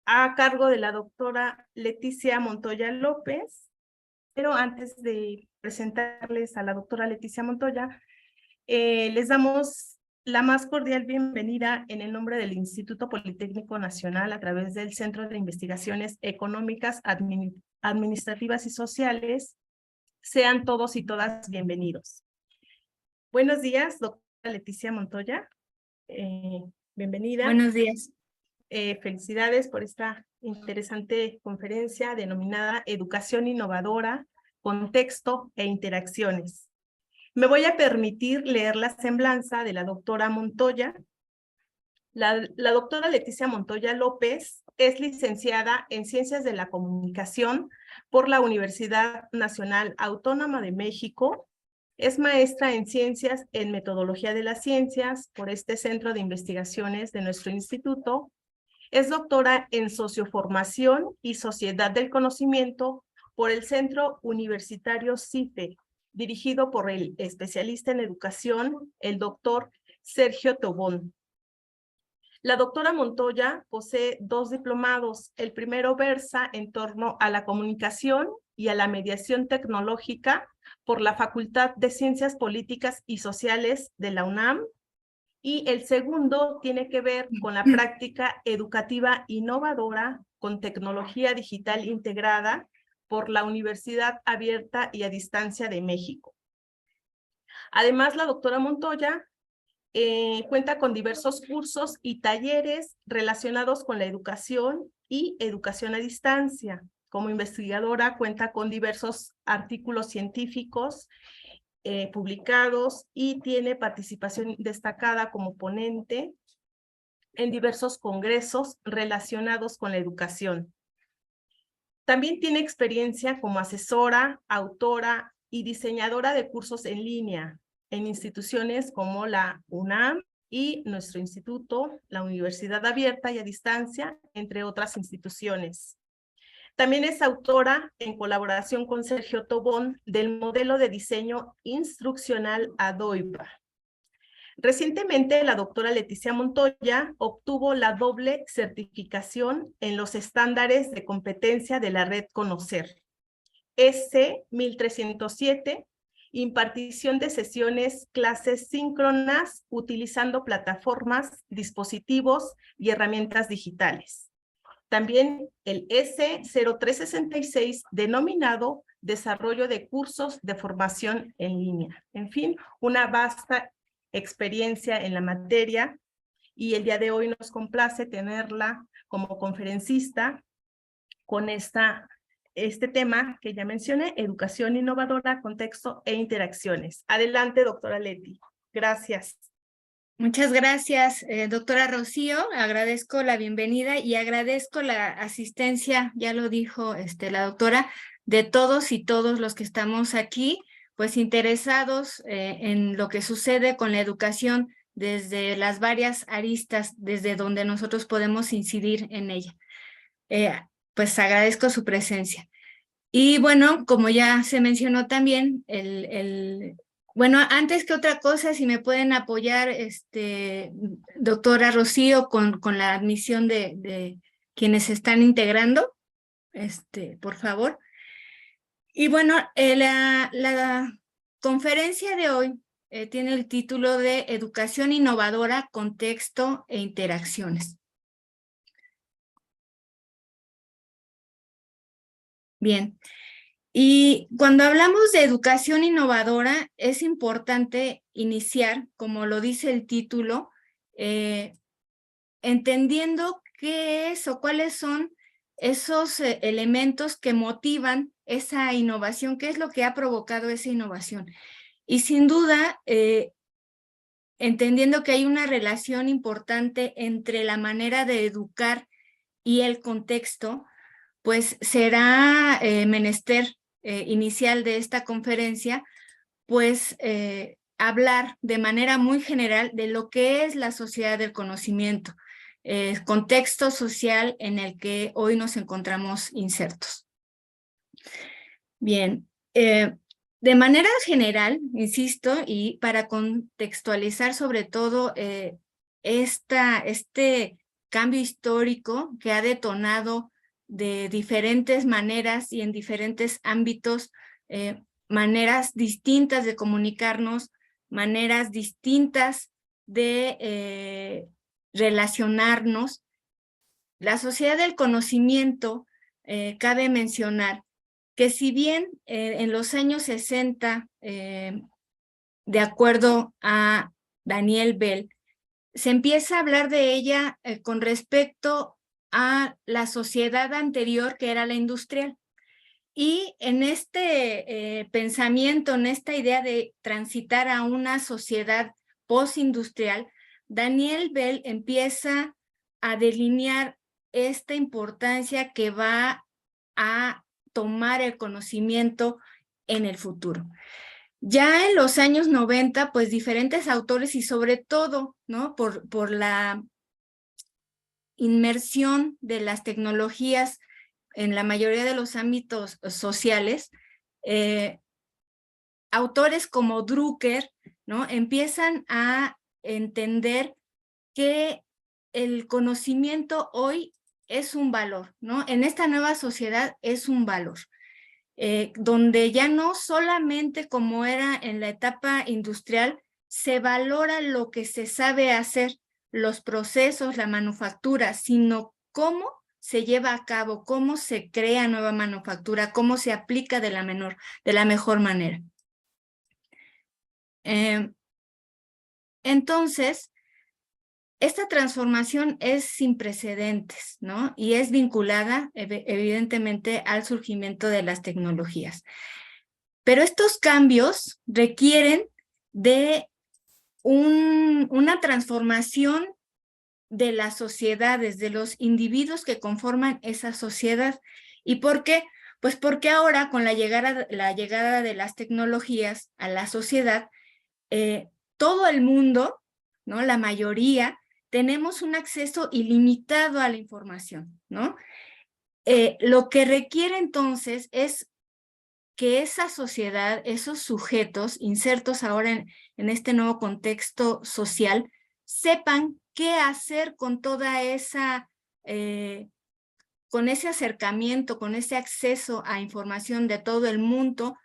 a cargo de la doctora Leticia Montoya López. Pero antes de presentarles a la doctora Leticia Montoya, les damos la más cordial bienvenida en el nombre del Instituto Politécnico Nacional a través del Centro de Investigaciones Económicas, Administrativas y Sociales. Sean todos y todas bienvenidos. Buenos días, doctora Leticia Montoya. Bienvenida. Buenos días. Felicidades por esta interesante conferencia denominada Educación Innovadora, Contexto e Interacciones. Me voy a permitir leer la semblanza de la doctora Montoya. La doctora Leticia Montoya López es licenciada en Ciencias de la Comunicación por la Universidad Nacional Autónoma de México. Es maestra en Ciencias en Metodología de las Ciencias por este Centro de Investigaciones de nuestro instituto. Es doctora en Socioformación y Sociedad del Conocimiento por el Centro Universitario CIFE, dirigido por el especialista en educación, el doctor Sergio Tobón. La doctora Montoya posee 2 diplomados. El primero versa en torno a la comunicación y a la mediación tecnológica por la Facultad de Ciencias Políticas y Sociales de la UNAM, y el segundo tiene que ver con la práctica educativa innovadora con tecnología digital integrada por la Universidad Abierta y a Distancia de México. Además, la doctora Montoya cuenta con diversos cursos y talleres relacionados con la educación y educación a distancia. Como investigadora cuenta con diversos artículos científicos publicados y tiene participación destacada como ponente en diversos congresos relacionados con la educación. También tiene experiencia como asesora, autora y diseñadora de cursos en línea en instituciones como la UNAM y nuestro instituto, la Universidad Abierta y a Distancia, entre otras instituciones. También es autora, en colaboración con Sergio Tobón, del modelo de diseño instruccional ADOIPA. Recientemente, la doctora Leticia Montoya obtuvo la doble certificación en los estándares de competencia de la red Conocer. S1307, impartición de sesiones, clases síncronas utilizando plataformas, dispositivos y herramientas digitales. También el S0366, denominado Desarrollo de Cursos de Formación en Línea. En fin, una vasta experiencia en la materia, y el día de hoy nos complace tenerla como conferencista con este tema que ya mencioné, Educación Innovadora, Contexto e Interacciones. Adelante, doctora Leti. Gracias. Muchas gracias, doctora Rocío. Agradezco la bienvenida y agradezco la asistencia, ya lo dijo la doctora, de todos y todos los que estamos aquí, pues interesados en lo que sucede con la educación desde las varias aristas, desde donde nosotros podemos incidir en ella. Pues agradezco su presencia. Y bueno, como ya se mencionó también, bueno, antes que otra cosa, si me pueden apoyar, doctora Rocío, con la admisión de quienes se están integrando, por favor. Y bueno, la conferencia de hoy tiene el título de Educación Innovadora, Contexto e Interacciones. Bien. Y cuando hablamos de educación innovadora, es importante iniciar, como lo dice el título, entendiendo qué es o cuáles son esos elementos que motivan esa innovación, qué es lo que ha provocado esa innovación. Y sin duda, entendiendo que hay una relación importante entre la manera de educar y el contexto, pues será menester inicial de esta conferencia, pues hablar de manera muy general de lo que es la sociedad del conocimiento, contexto social en el que hoy nos encontramos insertos. Bien, de manera general, insisto, y para contextualizar sobre todo este cambio histórico que ha detonado de diferentes maneras y en diferentes ámbitos, maneras distintas de comunicarnos, maneras distintas de relacionarnos. La sociedad del conocimiento, cabe mencionar que si bien en los años 60, de acuerdo a Daniel Bell, se empieza a hablar de ella con respecto a la sociedad anterior, que era la industrial. Y en este pensamiento, en esta idea de transitar a una sociedad postindustrial, Daniel Bell empieza a delinear esta importancia que va a tomar el conocimiento en el futuro. Ya en los años 90, pues diferentes autores y sobre todo, ¿no? por la inmersión de las tecnologías en la mayoría de los ámbitos sociales, autores como Drucker, ¿no? Empiezan a entender que el conocimiento hoy es un valor, ¿no? En esta nueva sociedad es un valor. Donde ya no solamente como era en la etapa industrial, se valora lo que se sabe hacer, los procesos, la manufactura, sino cómo se lleva a cabo, cómo se crea nueva manufactura, cómo se aplica de la mejor manera. Entonces, esta transformación es sin precedentes, ¿no? Y es vinculada, evidentemente, al surgimiento de las tecnologías. Pero estos cambios requieren de una transformación de las sociedades, de los individuos que conforman esa sociedad. ¿Y por qué? Pues porque ahora, con la llegada de las tecnologías a la sociedad, todo el mundo, ¿no? La mayoría, tenemos un acceso ilimitado a la información, ¿no? Lo que requiere entonces es que esa sociedad, esos sujetos insertos ahora en este nuevo contexto social, sepan qué hacer con toda esa, con ese acercamiento, con ese acceso a información de todo el mundo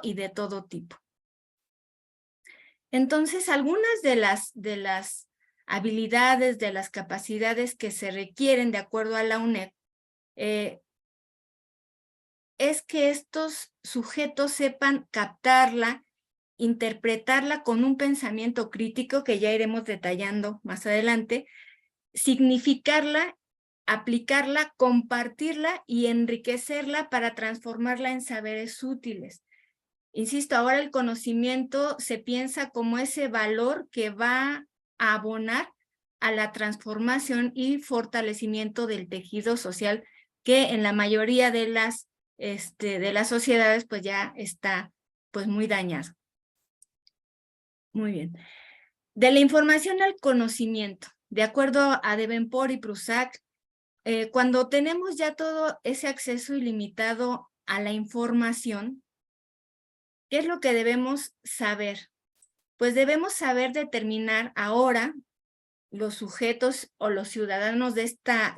y de todo tipo. Entonces, algunas de las habilidades, de las capacidades que se requieren de acuerdo a la UNED, es que estos sujetos sepan captarla, interpretarla con un pensamiento crítico, que ya iremos detallando más adelante, significarla, aplicarla, compartirla y enriquecerla para transformarla en saberes útiles. Insisto, ahora el conocimiento se piensa como ese valor que va a abonar a la transformación y fortalecimiento del tejido social, que en la mayoría de las sociedades pues ya está pues muy dañado. Muy bien. De la información al conocimiento, de acuerdo a Devenport y Prusak, cuando tenemos ya todo ese acceso ilimitado a la información, ¿qué es lo que debemos saber? Pues debemos saber determinar ahora los sujetos o los ciudadanos de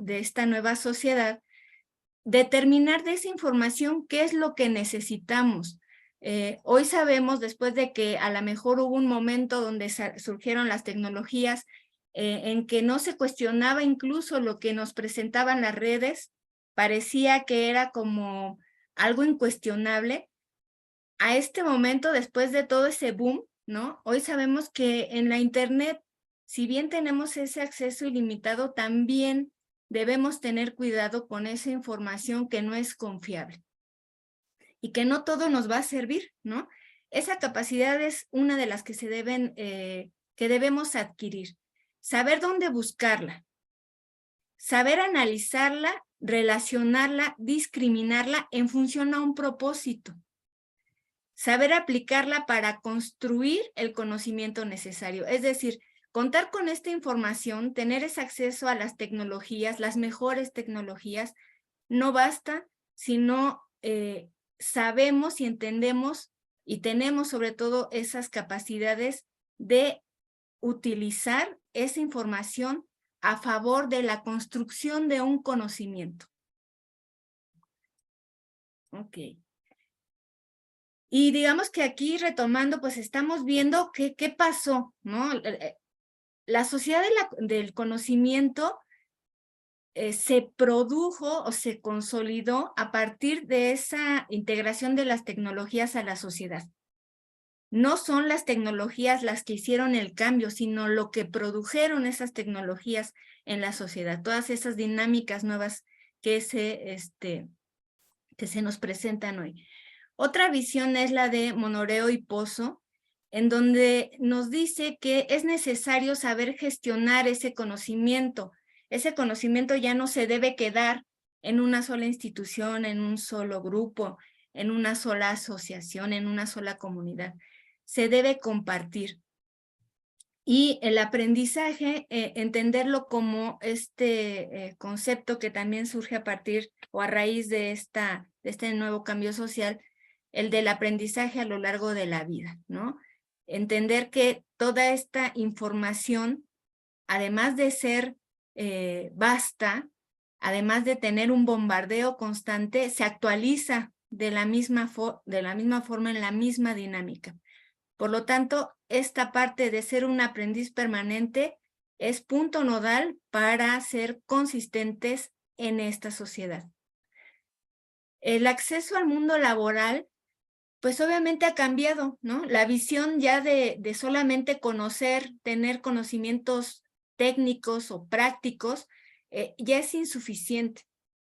esta nueva sociedad, determinar de esa información qué es lo que necesitamos. Hoy sabemos, después de que a lo mejor hubo un momento donde surgieron las tecnologías, en que no se cuestionaba incluso lo que nos presentaban las redes, parecía que era como algo incuestionable. A este momento, después de todo ese boom, ¿no? Hoy sabemos que en la Internet, si bien tenemos ese acceso ilimitado, también debemos tener cuidado con esa información que no es confiable y que no todo nos va a servir, ¿no? Esa capacidad es una de las que que debemos adquirir. Saber dónde buscarla, saber analizarla, relacionarla, discriminarla en función a un propósito. Saber aplicarla para construir el conocimiento necesario. Es decir, contar con esta información, tener ese acceso a las tecnologías, las mejores tecnologías, no basta si no sabemos y entendemos y tenemos sobre todo esas capacidades de utilizar esa información a favor de la construcción de un conocimiento. Ok. Y digamos que aquí retomando, pues estamos viendo qué pasó, ¿no? La sociedad del conocimiento se produjo o se consolidó a partir de esa integración de las tecnologías a la sociedad. No son las tecnologías las que hicieron el cambio, sino lo que produjeron esas tecnologías en la sociedad, todas esas dinámicas nuevas que se nos presentan hoy. Otra visión es la de Monoreo y Pozo, en donde nos dice que es necesario saber gestionar ese conocimiento. Ese conocimiento ya no se debe quedar en una sola institución, en un solo grupo, en una sola asociación, en una sola comunidad. Se debe compartir. Y el aprendizaje, entenderlo como concepto que también surge a partir o a raíz de este nuevo cambio social, el del aprendizaje a lo largo de la vida, ¿no? Entender que toda esta información, además de ser vasta, además de tener un bombardeo constante, se actualiza de la misma forma en la misma dinámica. Por lo tanto, esta parte de ser un aprendiz permanente es punto nodal para ser consistentes en esta sociedad. El acceso al mundo laboral, pues obviamente ha cambiado, ¿no? La visión ya de solamente conocer, tener conocimientos técnicos o prácticos, ya es insuficiente.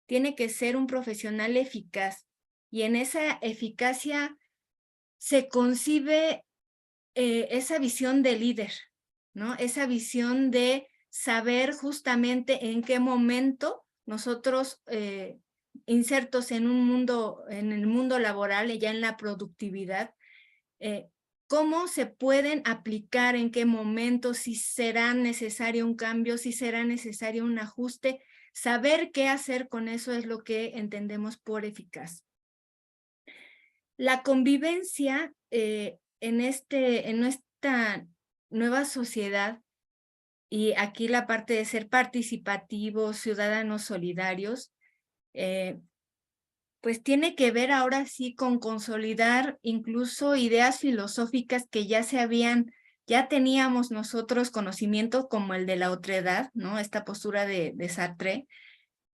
Tiene que ser un profesional eficaz. Y en esa eficacia se concibe esa visión de líder, ¿no? Esa visión de saber justamente en qué momento nosotros, insertos en el mundo laboral y ya en la productividad, cómo se pueden aplicar, en qué momento, si será necesario un cambio, si será necesario un ajuste. Saber qué hacer con eso es lo que entendemos por eficaz. La convivencia en esta nueva sociedad, y aquí la parte de ser participativos, ciudadanos solidarios, pues tiene que ver ahora sí con consolidar incluso ideas filosóficas que ya teníamos nosotros conocimiento, como el de la otredad, ¿no? Esta postura de Sartre,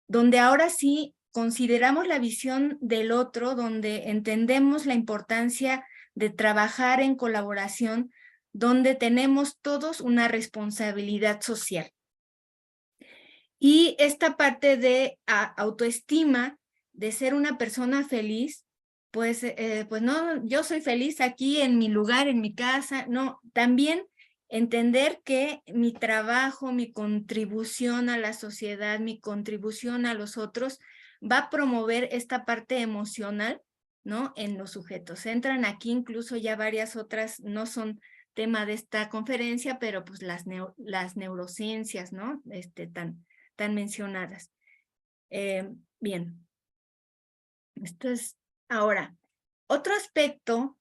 donde ahora sí consideramos la visión del otro, donde entendemos la importancia de trabajar en colaboración, donde tenemos todos una responsabilidad social. Y esta parte de autoestima, de ser una persona feliz, pues no, yo soy feliz aquí en mi lugar, en mi casa, no, también entender que mi trabajo, mi contribución a la sociedad, mi contribución a los otros, va a promover esta parte emocional, ¿no? En los sujetos. Entran aquí incluso ya varias otras, no son tema de esta conferencia, pero pues las neurociencias, ¿no? Tan mencionadas. Bien. Esto es ahora. Otro aspecto,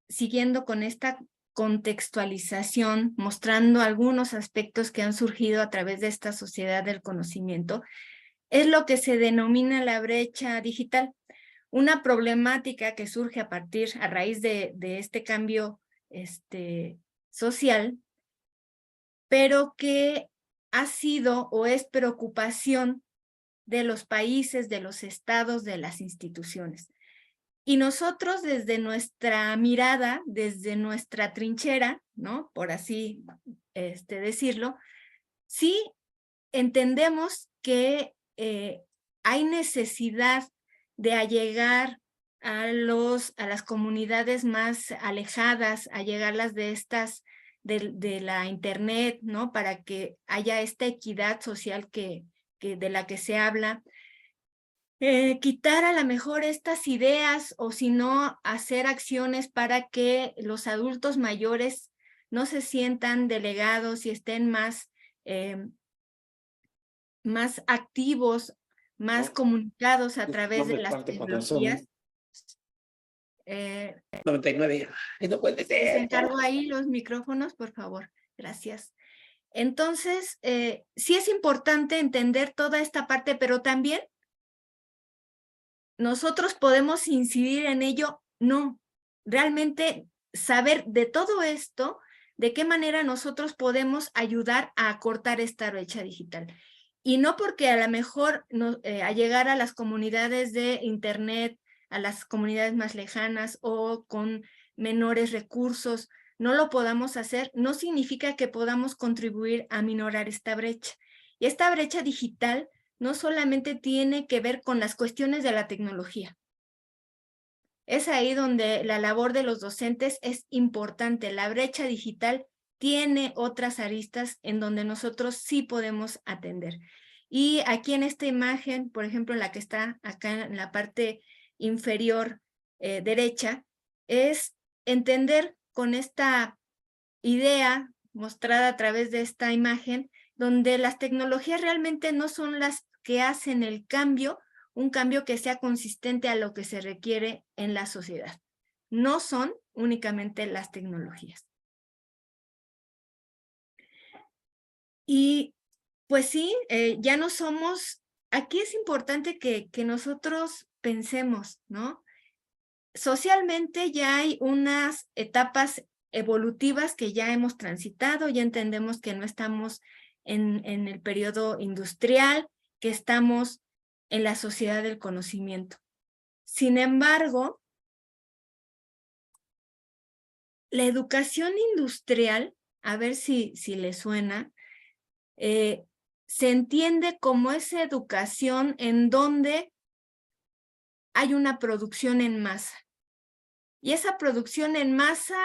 siguiendo con esta contextualización, mostrando algunos aspectos que han surgido a través de esta sociedad del conocimiento, es lo que se denomina la brecha digital. Una problemática que surge a raíz de este cambio social, pero que ha sido o es preocupación de los países, de los estados, de las instituciones. Y nosotros desde nuestra mirada, desde nuestra trinchera, ¿no? Por así decirlo, sí entendemos que hay necesidad de allegar a las comunidades más alejadas, allegarlas de la internet, ¿no? Para que haya esta equidad social de la que se habla. Quitar a lo mejor estas ideas, o si no, hacer acciones para que los adultos mayores no se sientan delegados y estén más activos, más comunicados a través de las tecnologías. 99. No puede Les ser. encargo ahí los micrófonos, por favor. Gracias. Entonces, sí es importante entender toda esta parte, pero también nosotros podemos incidir en ello. No, realmente saber de todo esto, de qué manera nosotros podemos ayudar a acortar esta brecha digital. Y no porque a lo mejor a llegar a las comunidades de Internet, a las comunidades más lejanas o con menores recursos, no lo podamos hacer, no significa que podamos contribuir a minorar esta brecha. Y esta brecha digital no solamente tiene que ver con las cuestiones de la tecnología. Es ahí donde la labor de los docentes es importante. La brecha digital tiene otras aristas en donde nosotros sí podemos atender. Y aquí en esta imagen, por ejemplo, la que está acá en la parte inferior derecha, es entender con esta idea mostrada a través de esta imagen, donde las tecnologías realmente no son las que hacen el cambio, un cambio que sea consistente a lo que se requiere en la sociedad. No son únicamente las tecnologías. Y pues sí, ya no somos, aquí es importante que nosotros pensemos, ¿no? Socialmente ya hay unas etapas evolutivas que ya hemos transitado, ya entendemos que no estamos en el periodo industrial, que estamos en la sociedad del conocimiento. Sin embargo, la educación industrial, a ver si le suena, se entiende como esa educación en donde hay una producción en masa. Y esa producción en masa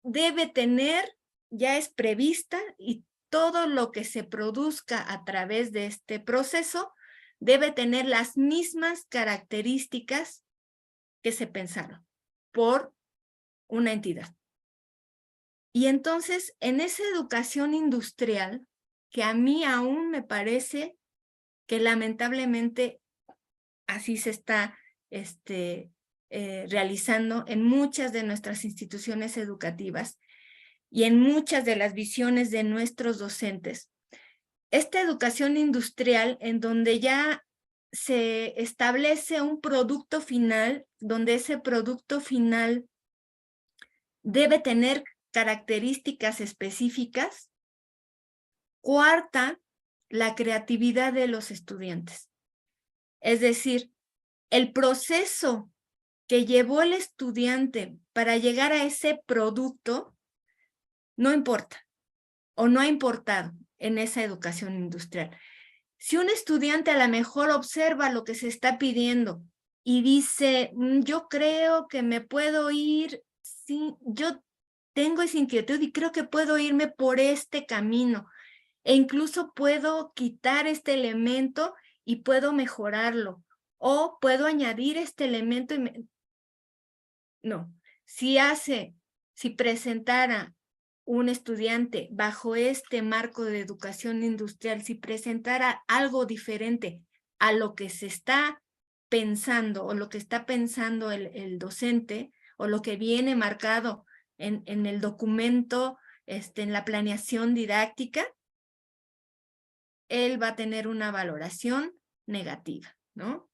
debe tener, ya es prevista, y todo lo que se produzca a través de este proceso debe tener las mismas características que se pensaron por una entidad. Y entonces, en esa educación industrial, que a mí aún me parece que lamentablemente así se está realizando en muchas de nuestras instituciones educativas y en muchas de las visiones de nuestros docentes. Esta educación industrial en donde ya se establece un producto final, donde ese producto final debe tener características específicas, coarta la creatividad de los estudiantes. Es decir, el proceso que llevó el estudiante para llegar a ese producto no importa o no ha importado en esa educación industrial. Si un estudiante a lo mejor observa lo que se está pidiendo y dice, yo creo que me puedo ir, sí, yo tengo esa inquietud y creo que puedo irme por este camino e incluso puedo quitar este elemento y puedo mejorarlo o puedo añadir este elemento y no, si presentara un estudiante bajo este marco de educación industrial, si presentara algo diferente a lo que se está pensando o lo que está pensando el docente o lo que viene marcado en el documento, en la planeación didáctica, él va a tener una valoración negativa, ¿no?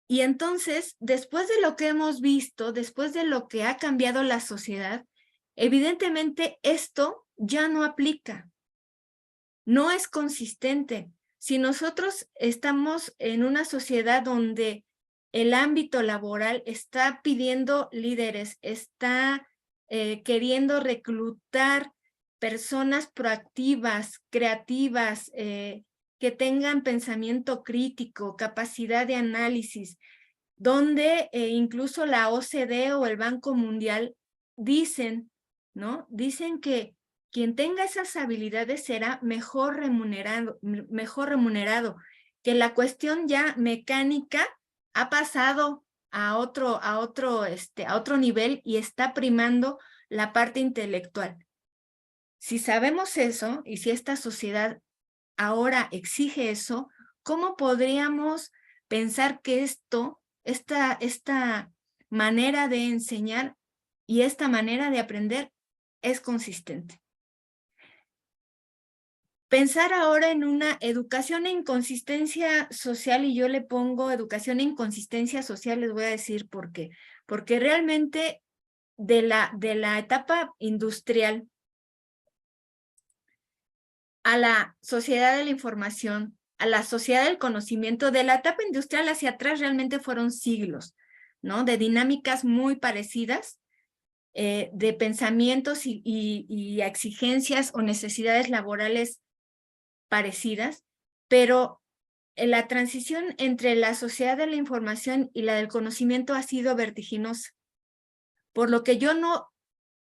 Y entonces, después de lo que hemos visto, después de lo que ha cambiado la sociedad, evidentemente esto ya no aplica, no es consistente. Si nosotros estamos en una sociedad donde el ámbito laboral está pidiendo líderes, está queriendo reclutar personas proactivas, creativas, que tengan pensamiento crítico, capacidad de análisis, donde incluso la OCDE o el Banco Mundial dicen, ¿no? Dicen que quien tenga esas habilidades será mejor remunerado, que la cuestión ya mecánica ha pasado a otro nivel y está primando la parte intelectual. Si sabemos eso y si esta sociedad ahora exige eso, ¿cómo podríamos pensar que esta manera de enseñar y esta manera de aprender es consistente? pensar ahora en una educación en consistencia social, y yo le pongo educación en consistencia social, les voy a decir por qué. Porque realmente de la etapa industrial a la sociedad de la información, a la sociedad del conocimiento, de la etapa industrial hacia atrás realmente fueron siglos, ¿no? De dinámicas muy parecidas, de pensamientos y exigencias o necesidades laborales parecidas, pero la transición entre la sociedad de la información y la del conocimiento ha sido vertiginosa, por lo que yo no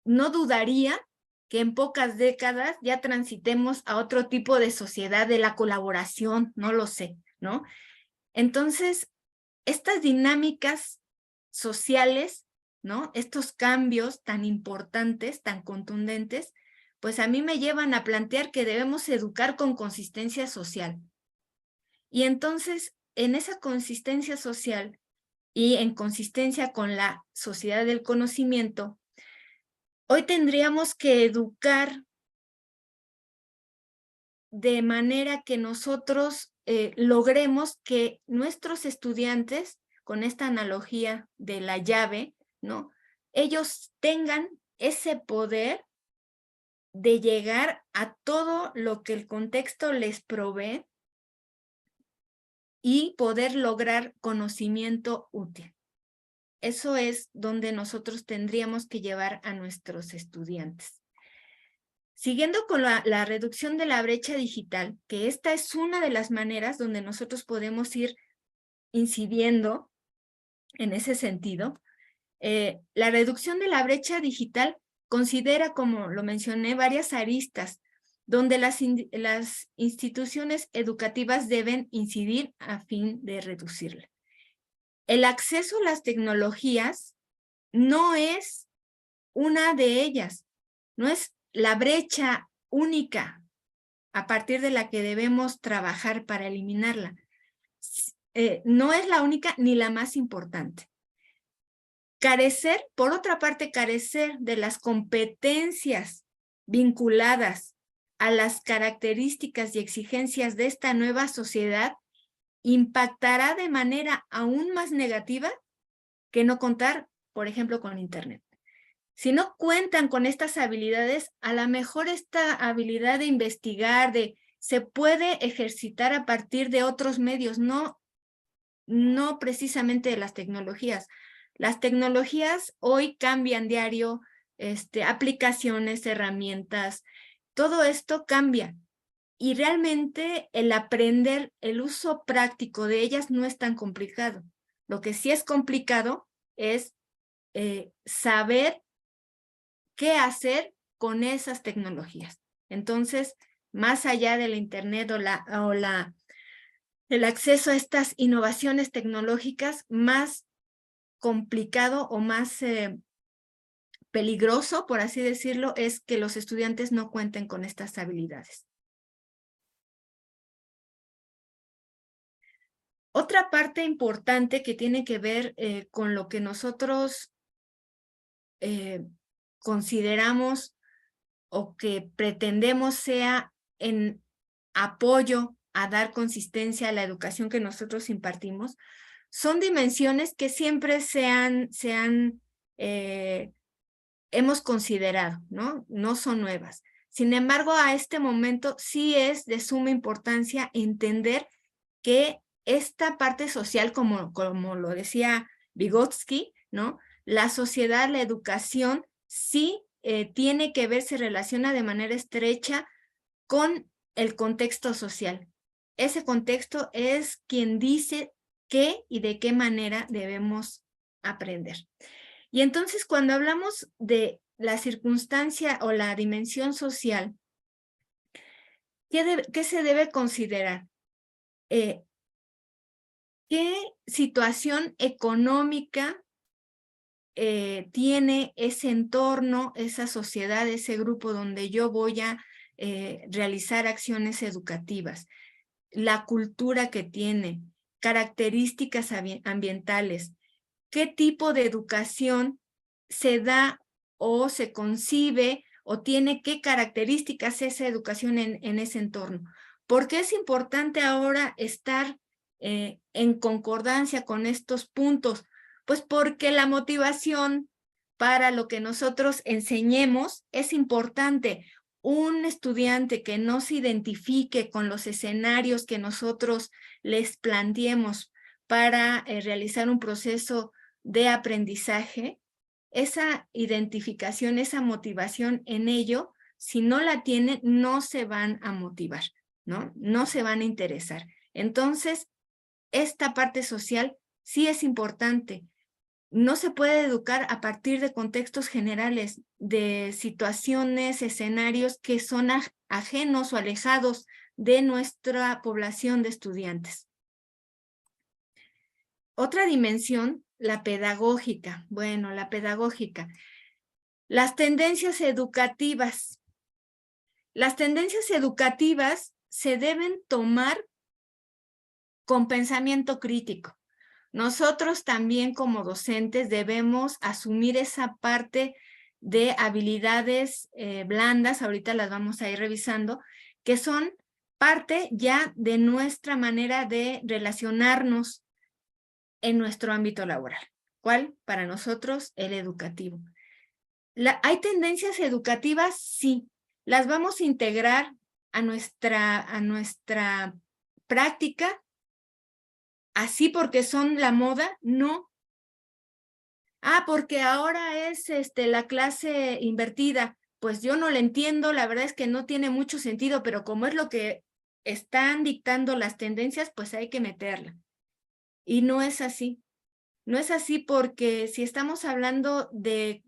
dudaría que en pocas décadas ya transitemos a otro tipo de sociedad de la colaboración, no lo sé, ¿no? Entonces, estas dinámicas sociales, ¿no? Estos cambios tan importantes, tan contundentes, pues a mí me llevan a plantear que debemos educar con consistencia social. Y entonces, en esa consistencia social y en consistencia con la sociedad del conocimiento, hoy tendríamos que educar de manera que nosotros logremos que nuestros estudiantes, con esta analogía de la llave, ¿no? Ellos tengan ese poder de llegar a todo lo que el contexto les provee y poder lograr conocimiento útil. Eso es donde nosotros tendríamos que llevar a nuestros estudiantes. Siguiendo con la reducción de la brecha digital, que esta es una de las maneras donde nosotros podemos ir incidiendo en ese sentido, la reducción de la brecha digital considera, como lo mencioné, varias aristas donde las instituciones educativas deben incidir a fin de reducirla. El acceso a las tecnologías no es una de ellas, no es la brecha única a partir de la que debemos trabajar para eliminarla. No es la única ni la más importante. Carecer, por otra parte, carecer de las competencias vinculadas a las características y exigencias de esta nueva sociedad impactará de manera aún más negativa que no contar, por ejemplo, con Internet. Si no cuentan con estas habilidades, a lo mejor esta habilidad de investigar, se puede ejercitar a partir de otros medios, no precisamente de las tecnologías. Las tecnologías hoy cambian diario, aplicaciones, herramientas, todo esto cambia. Y realmente el aprender, el uso práctico de ellas no es tan complicado. Lo que sí es complicado es saber qué hacer con esas tecnologías. Entonces, más allá de la Internet el acceso a estas innovaciones tecnológicas, más complicado o más peligroso, por así decirlo, es que los estudiantes no cuenten con estas habilidades. Otra parte importante que tiene que ver con lo que nosotros consideramos o que pretendemos sea en apoyo a dar consistencia a la educación que nosotros impartimos, son dimensiones que siempre hemos considerado, ¿no? No son nuevas. Sin embargo, a este momento sí es de suma importancia entender que esta parte social, como lo decía Vygotsky, ¿no? La sociedad, la educación, sí tiene que ver, se relaciona de manera estrecha con el contexto social. Ese contexto es quien dice qué y de qué manera debemos aprender. Y entonces, cuando hablamos de la circunstancia o la dimensión social, ¿qué se debe considerar? ¿Qué situación económica tiene ese entorno, esa sociedad, ese grupo donde yo voy a realizar acciones educativas? La cultura que tiene, características ambientales, qué tipo de educación se da o se concibe o tiene qué características esa educación en ese entorno. ¿Por qué es importante ahora estar en concordancia con estos puntos? Pues porque la motivación para lo que nosotros enseñemos es importante. Un estudiante que no se identifique con los escenarios que nosotros les planteemos para realizar un proceso de aprendizaje, esa identificación, esa motivación en ello, si no la tienen, no se van a motivar, ¿no? No se van a interesar. Entonces, esta parte social sí es importante. No se puede educar a partir de contextos generales, de situaciones, escenarios que son ajenos o alejados de nuestra población de estudiantes. Otra dimensión, la pedagógica. Bueno, la pedagógica. Las tendencias educativas. Las tendencias educativas se deben tomar con pensamiento crítico. Nosotros también como docentes debemos asumir esa parte de habilidades blandas, ahorita las vamos a ir revisando, que son parte ya de nuestra manera de relacionarnos en nuestro ámbito laboral. ¿Cuál? Para nosotros, el educativo. ¿Hay tendencias educativas? Sí. ¿Las vamos a integrar a nuestra práctica? ¿Así porque son la moda? No. Porque ahora es la clase invertida. Pues yo no la entiendo, la verdad es que no tiene mucho sentido, pero como es lo que están dictando las tendencias, pues hay que meterla. Y no es así. No es así porque si estamos hablando de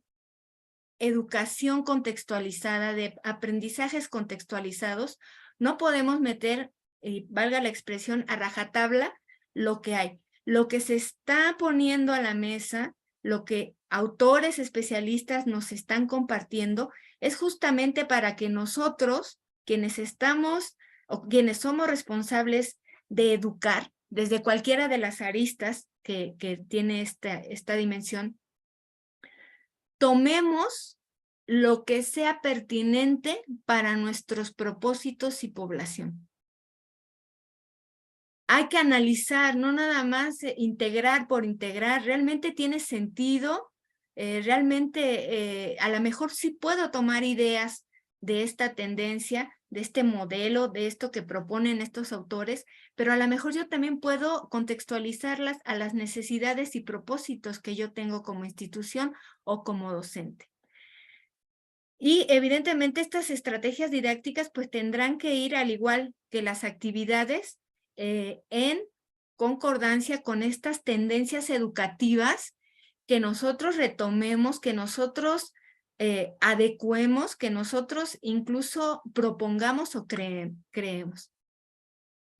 educación contextualizada, de aprendizajes contextualizados, no podemos meter, y valga la expresión, a rajatabla lo que hay. Lo que se está poniendo a la mesa, lo que autores especialistas nos están compartiendo, es justamente para que nosotros, quienes estamos o quienes somos responsables de educar, desde cualquiera de las aristas que tiene esta dimensión, tomemos lo que sea pertinente para nuestros propósitos y población. Hay que analizar, no nada más integrar por integrar, realmente tiene sentido, realmente a lo mejor sí puedo tomar ideas de esta tendencia, de este modelo, de esto que proponen estos autores, pero a lo mejor yo también puedo contextualizarlas a las necesidades y propósitos que yo tengo como institución o como docente. Y evidentemente estas estrategias didácticas pues tendrán que ir al igual que las actividades en concordancia con estas tendencias educativas que nosotros retomemos, que nosotros adecuemos, que nosotros incluso propongamos o creemos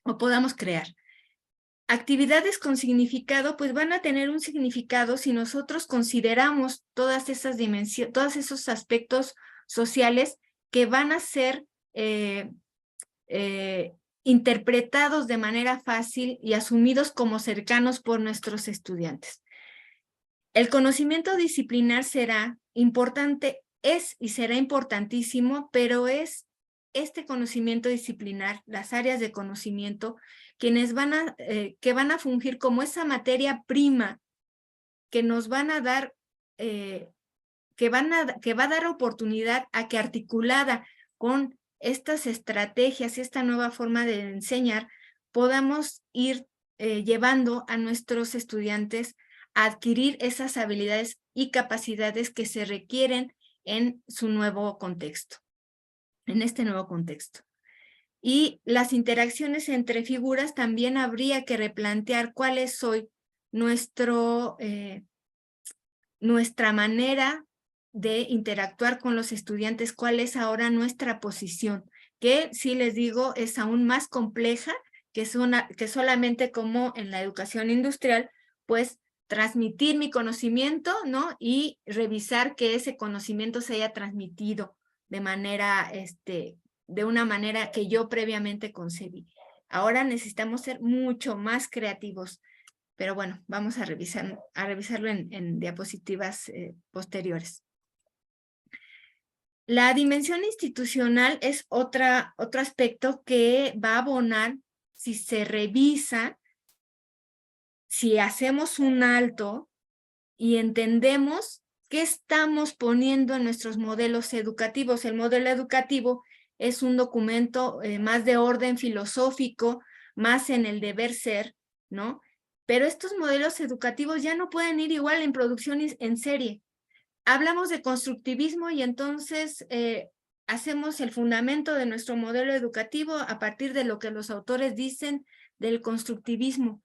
o podamos crear. Actividades con significado, pues van a tener un significado si nosotros consideramos todas esas dimensiones, todos esos aspectos sociales que van a ser interpretados de manera fácil y asumidos como cercanos por nuestros estudiantes. El conocimiento disciplinar será importante, es y será importantísimo, pero es este conocimiento disciplinar, las áreas de conocimiento, quienes que van a fungir como esa materia prima que nos van a dar, que va a dar oportunidad a que articulada con estas estrategias y esta nueva forma de enseñar, podamos ir llevando a nuestros estudiantes a adquirir esas habilidades y capacidades que se requieren en su nuevo contexto, en este nuevo contexto. Y las interacciones entre figuras también habría que replantear cuál es hoy nuestra manera de interactuar con los estudiantes, cuál es ahora nuestra posición, que sí les digo es aún más compleja que solamente como en la educación industrial, pues transmitir mi conocimiento, ¿no? Y revisar que ese conocimiento se haya transmitido de manera, de una manera que yo previamente concebí. Ahora necesitamos ser mucho más creativos, pero bueno, vamos a revisarlo en diapositivas posteriores. La dimensión institucional es otro aspecto que va a abonar si se revisa, si hacemos un alto y entendemos qué estamos poniendo en nuestros modelos educativos. El modelo educativo es un documento más de orden filosófico, más en el deber ser, ¿no? Pero estos modelos educativos ya no pueden ir igual en producción en serie. Hablamos de constructivismo y entonces hacemos el fundamento de nuestro modelo educativo a partir de lo que los autores dicen del constructivismo,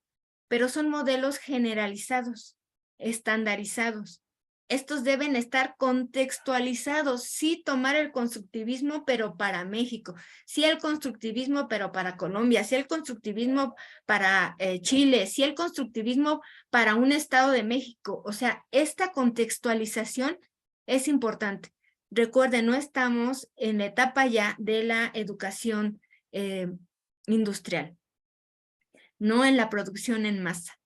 pero son modelos generalizados, estandarizados. Estos deben estar contextualizados, sí tomar el constructivismo, pero para México, sí el constructivismo, pero para Colombia, sí el constructivismo para Chile, sí el constructivismo para un estado de México. O sea, esta contextualización es importante. Recuerden, no estamos en la etapa ya de la educación industrial, no en la producción en masa.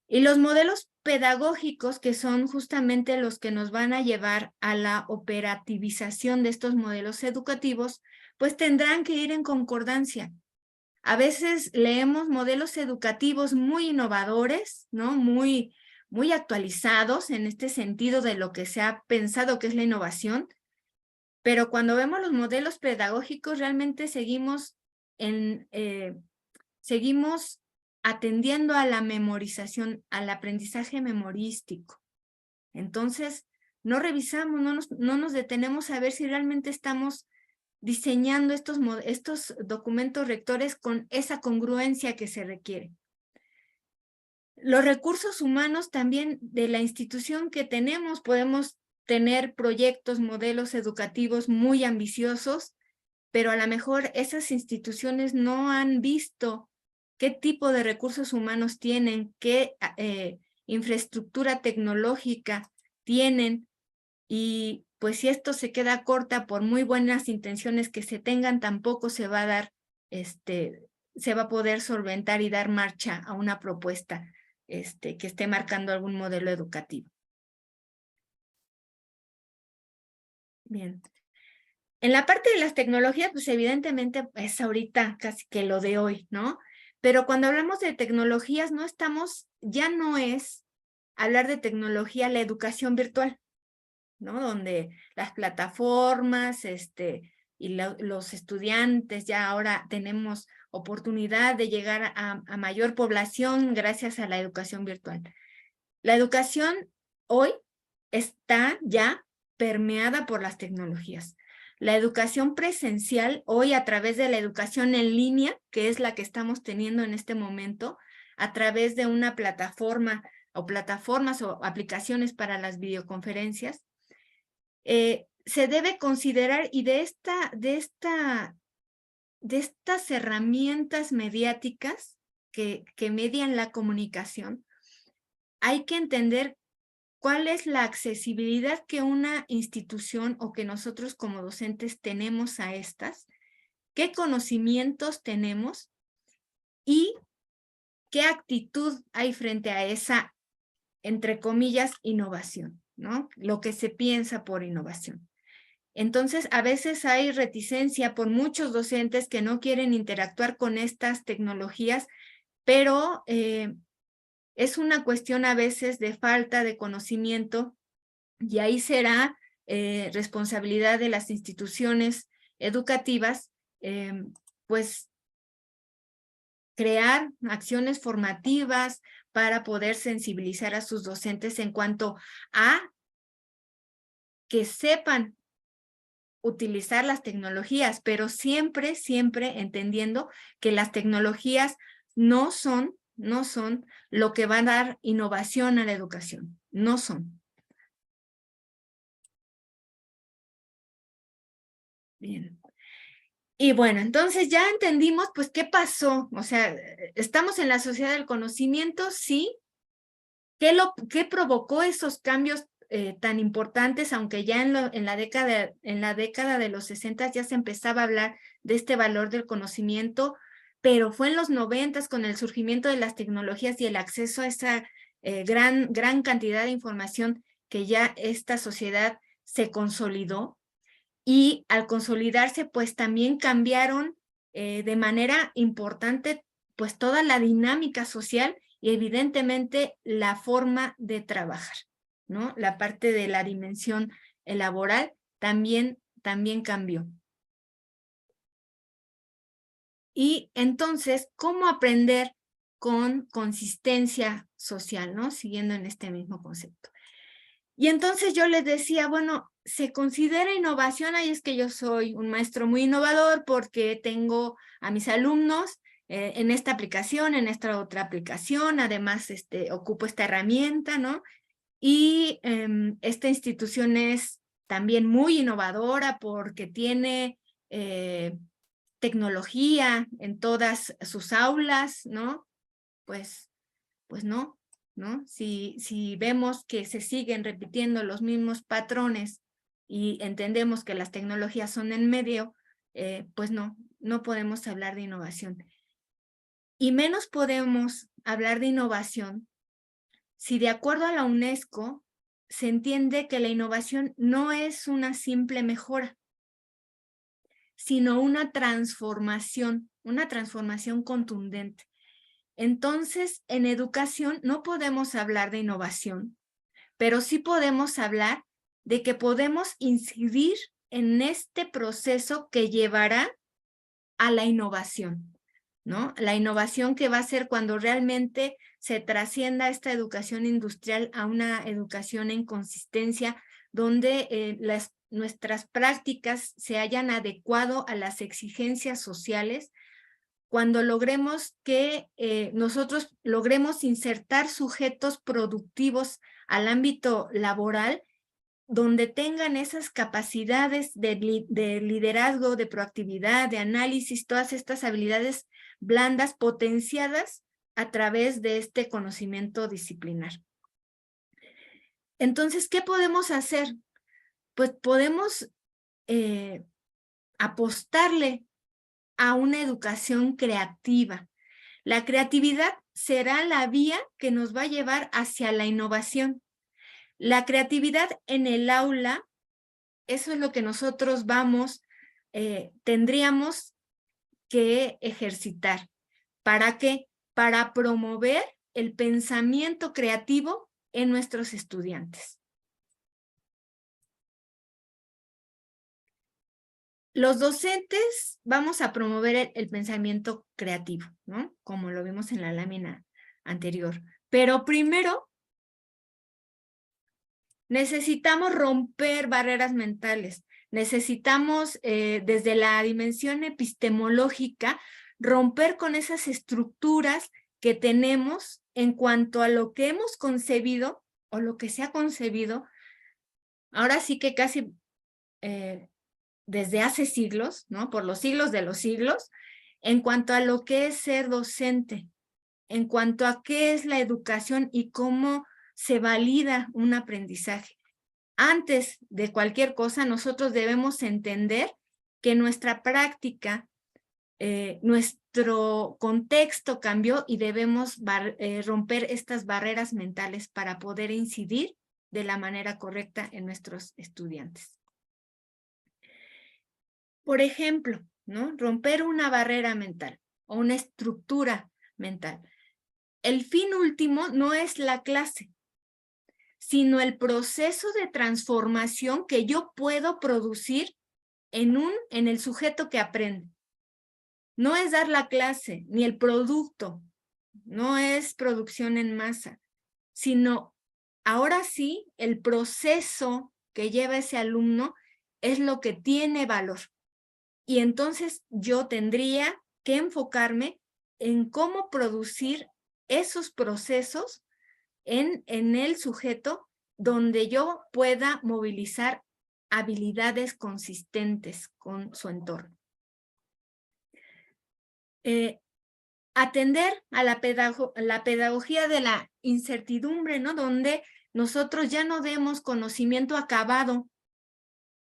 Y los modelos pedagógicos, que son justamente los que nos van a llevar a la operativización de estos modelos educativos, pues tendrán que ir en concordancia. A veces leemos modelos educativos muy innovadores, ¿no? Muy actualizados en este sentido de lo que se ha pensado que es la innovación, pero cuando vemos los modelos pedagógicos realmente seguimos atendiendo a la memorización, al aprendizaje memorístico. Entonces, no revisamos, no nos detenemos a ver si realmente estamos diseñando estos documentos rectores con esa congruencia que se requiere. Los recursos humanos también de la institución que tenemos, podemos tener proyectos, modelos educativos muy ambiciosos, pero a lo mejor esas instituciones no han visto qué tipo de recursos humanos tienen, qué infraestructura tecnológica tienen, y pues si esto se queda corta por muy buenas intenciones que se tengan, tampoco se va a dar, se va a poder solventar y dar marcha a una propuesta que esté marcando algún modelo educativo. Bien. En la parte de las tecnologías, pues evidentemente es ahorita casi que lo de hoy, ¿no? Pero cuando hablamos de tecnologías, ya no es hablar de tecnología la educación virtual, ¿no? Donde las plataformas, y los estudiantes ya ahora tenemos oportunidad de llegar a mayor población gracias a la educación virtual. La educación hoy está ya permeada por las tecnologías. La educación presencial hoy a través de la educación en línea, que es la que estamos teniendo en este momento, a través de una plataforma o plataformas o aplicaciones para las videoconferencias, se debe considerar, y de estas herramientas mediáticas que median la comunicación, hay que entender cuál es la accesibilidad que una institución o que nosotros como docentes tenemos a estas, qué conocimientos tenemos y qué actitud hay frente a esa, entre comillas, innovación, ¿no? Lo que se piensa por innovación. Entonces, a veces hay reticencia por muchos docentes que no quieren interactuar con estas tecnologías, pero es una cuestión a veces de falta de conocimiento, y ahí será responsabilidad de las instituciones educativas, pues crear acciones formativas para poder sensibilizar a sus docentes en cuanto a que sepan utilizar las tecnologías, pero siempre entendiendo que las tecnologías no son lo que va a dar innovación a la educación, no son. Bien. Y bueno, entonces ya entendimos pues qué pasó, o sea, estamos en la sociedad del conocimiento, sí. ¿Qué provocó esos cambios tan importantes, aunque ya en la década de los 60 ya se empezaba a hablar de este valor del conocimiento, pero fue en los 90 con el surgimiento de las tecnologías y el acceso a esa gran cantidad de información que ya esta sociedad se consolidó? y al consolidarse, pues también cambiaron de manera importante pues toda la dinámica social y evidentemente la forma de trabajar, ¿no? La parte de la dimensión laboral también cambió. Y entonces, ¿cómo aprender con consistencia social, ¿no? Siguiendo en este mismo concepto. Y entonces yo les decía, bueno, ¿se considera innovación? Ahí es que yo soy un maestro muy innovador porque tengo a mis alumnos en esta aplicación, en esta otra aplicación, además ocupo esta herramienta, ¿no? Y esta institución es también muy innovadora porque tiene tecnología en todas sus aulas, ¿no? Pues no, ¿no? Si vemos que se siguen repitiendo los mismos patrones y entendemos que las tecnologías son en medio, pues no podemos hablar de innovación. Y menos podemos hablar de innovación si de acuerdo a la UNESCO se entiende que la innovación no es una simple mejora, sino una transformación contundente. Entonces, en educación no podemos hablar de innovación, pero sí podemos hablar de que podemos incidir en este proceso que llevará a la innovación, ¿no? La innovación que va a ser cuando realmente se trascienda esta educación industrial a una educación en consistencia, donde nuestras prácticas se hayan adecuado a las exigencias sociales, cuando logremos que nosotros logremos insertar sujetos productivos al ámbito laboral, donde tengan esas capacidades de liderazgo, de proactividad, de análisis, todas estas habilidades blandas potenciadas a través de este conocimiento disciplinar. Entonces, ¿qué podemos hacer? Pues podemos apostarle a una educación creativa. La creatividad será la vía que nos va a llevar hacia la innovación. La creatividad en el aula, eso es lo que nosotros tendríamos que ejercitar. ¿Para qué? Para promover el pensamiento creativo en nuestros estudiantes. Los docentes vamos a promover el pensamiento creativo, ¿no? Como lo vimos en la lámina anterior. Pero primero necesitamos romper barreras mentales. Necesitamos, desde la dimensión epistemológica, romper con esas estructuras que tenemos en cuanto a lo que hemos concebido o lo que se ha concebido. Ahora sí que casi desde hace siglos, ¿no? Por los siglos de los siglos, en cuanto a lo que es ser docente, en cuanto a qué es la educación y cómo se valida un aprendizaje. Antes de cualquier cosa, nosotros debemos entender que nuestra práctica, nuestro contexto cambió y debemos romper estas barreras mentales para poder incidir de la manera correcta en nuestros estudiantes. Por ejemplo, ¿no? Romper una barrera mental o una estructura mental. El fin último no es la clase, sino el proceso de transformación que yo puedo producir en el sujeto que aprende. No es dar la clase, ni el producto, no es producción en masa, sino ahora sí el proceso que lleva ese alumno es lo que tiene valor. Y entonces yo tendría que enfocarme en cómo producir esos procesos en el sujeto donde yo pueda movilizar habilidades consistentes con su entorno. Atender a la pedagogía de la incertidumbre, ¿no? Donde nosotros ya no demos conocimiento acabado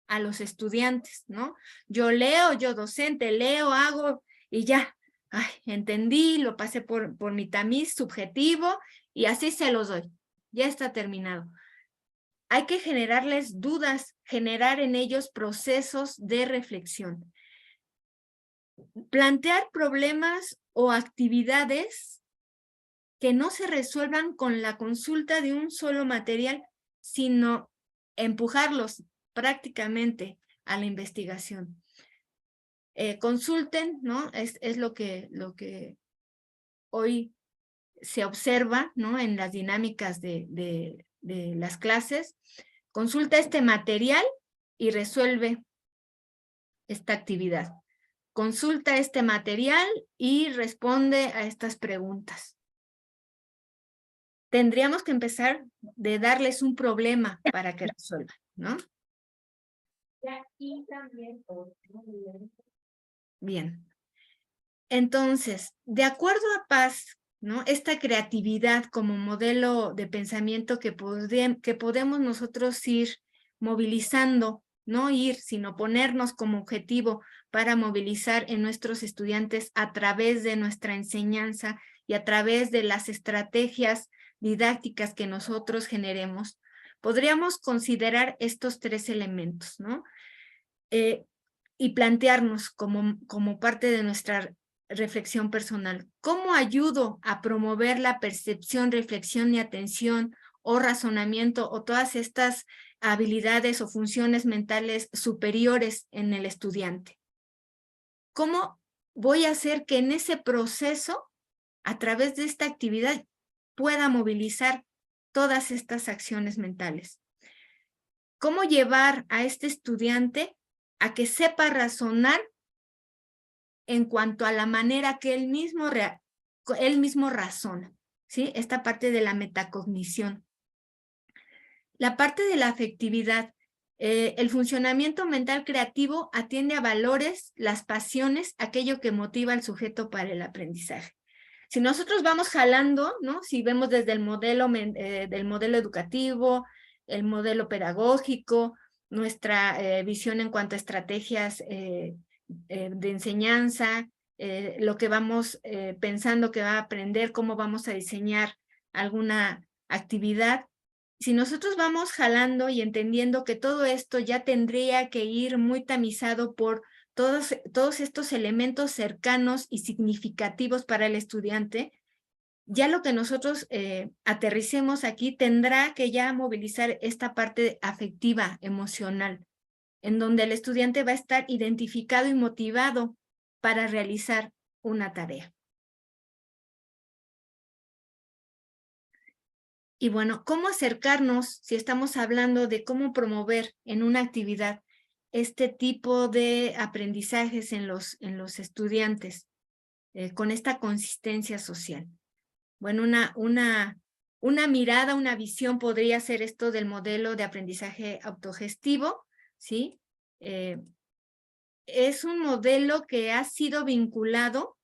a los estudiantes, ¿no? Yo leo, yo docente, leo, hago y ya, ay, entendí, lo pasé por mi tamiz subjetivo y así se los doy. Ya está terminado. hay que generarles dudas, generar en ellos procesos de reflexión. Plantear problemas o actividades que no se resuelvan con la consulta de un solo material, sino empujarlos prácticamente a la investigación. Consulten, ¿no? Es lo que hoy se observa, ¿no? En las dinámicas de las clases. Consulta este material y resuelve esta actividad. Consulta este material y responde a estas preguntas. Tendríamos que empezar de darles un problema para que resuelvan, ¿no? Y también bien. Entonces, de acuerdo a Paz, ¿no? Esta creatividad como modelo de pensamiento que podemos nosotros ir movilizando, no ir, sino ponernos como objetivo para movilizar en nuestros estudiantes a través de nuestra enseñanza y a través de las estrategias didácticas que nosotros generemos, podríamos considerar estos 3 elementos, ¿no? Y plantearnos como parte de nuestra reflexión personal, ¿cómo ayudo a promover la percepción, reflexión y atención o razonamiento o todas estas habilidades o funciones mentales superiores en el estudiante? ¿Cómo voy a hacer que en ese proceso, a través de esta actividad, pueda movilizar todas estas acciones mentales? ¿Cómo llevar a este estudiante a que sepa razonar en cuanto a la manera que él mismo razona, ¿sí? Esta parte de la metacognición. La parte de la afectividad. El funcionamiento mental creativo atiende a valores, las pasiones, aquello que motiva al sujeto para el aprendizaje. Si nosotros vamos jalando, ¿no? Si vemos desde el modelo educativo, el modelo pedagógico, nuestra visión en cuanto a estrategias de enseñanza, lo que vamos pensando que va a aprender, cómo vamos a diseñar alguna actividad. Si nosotros vamos jalando y entendiendo que todo esto ya tendría que ir muy tamizado por todos estos elementos cercanos y significativos para el estudiante, ya lo que nosotros aterricemos aquí tendrá que ya movilizar esta parte afectiva, emocional, en donde el estudiante va a estar identificado y motivado para realizar una tarea. Y bueno, ¿cómo acercarnos, si estamos hablando de cómo promover en una actividad este tipo de aprendizajes en los estudiantes con esta consistencia social? Bueno, una mirada, una visión podría ser esto del modelo de aprendizaje autogestivo, ¿sí? Es un modelo que ha sido vinculado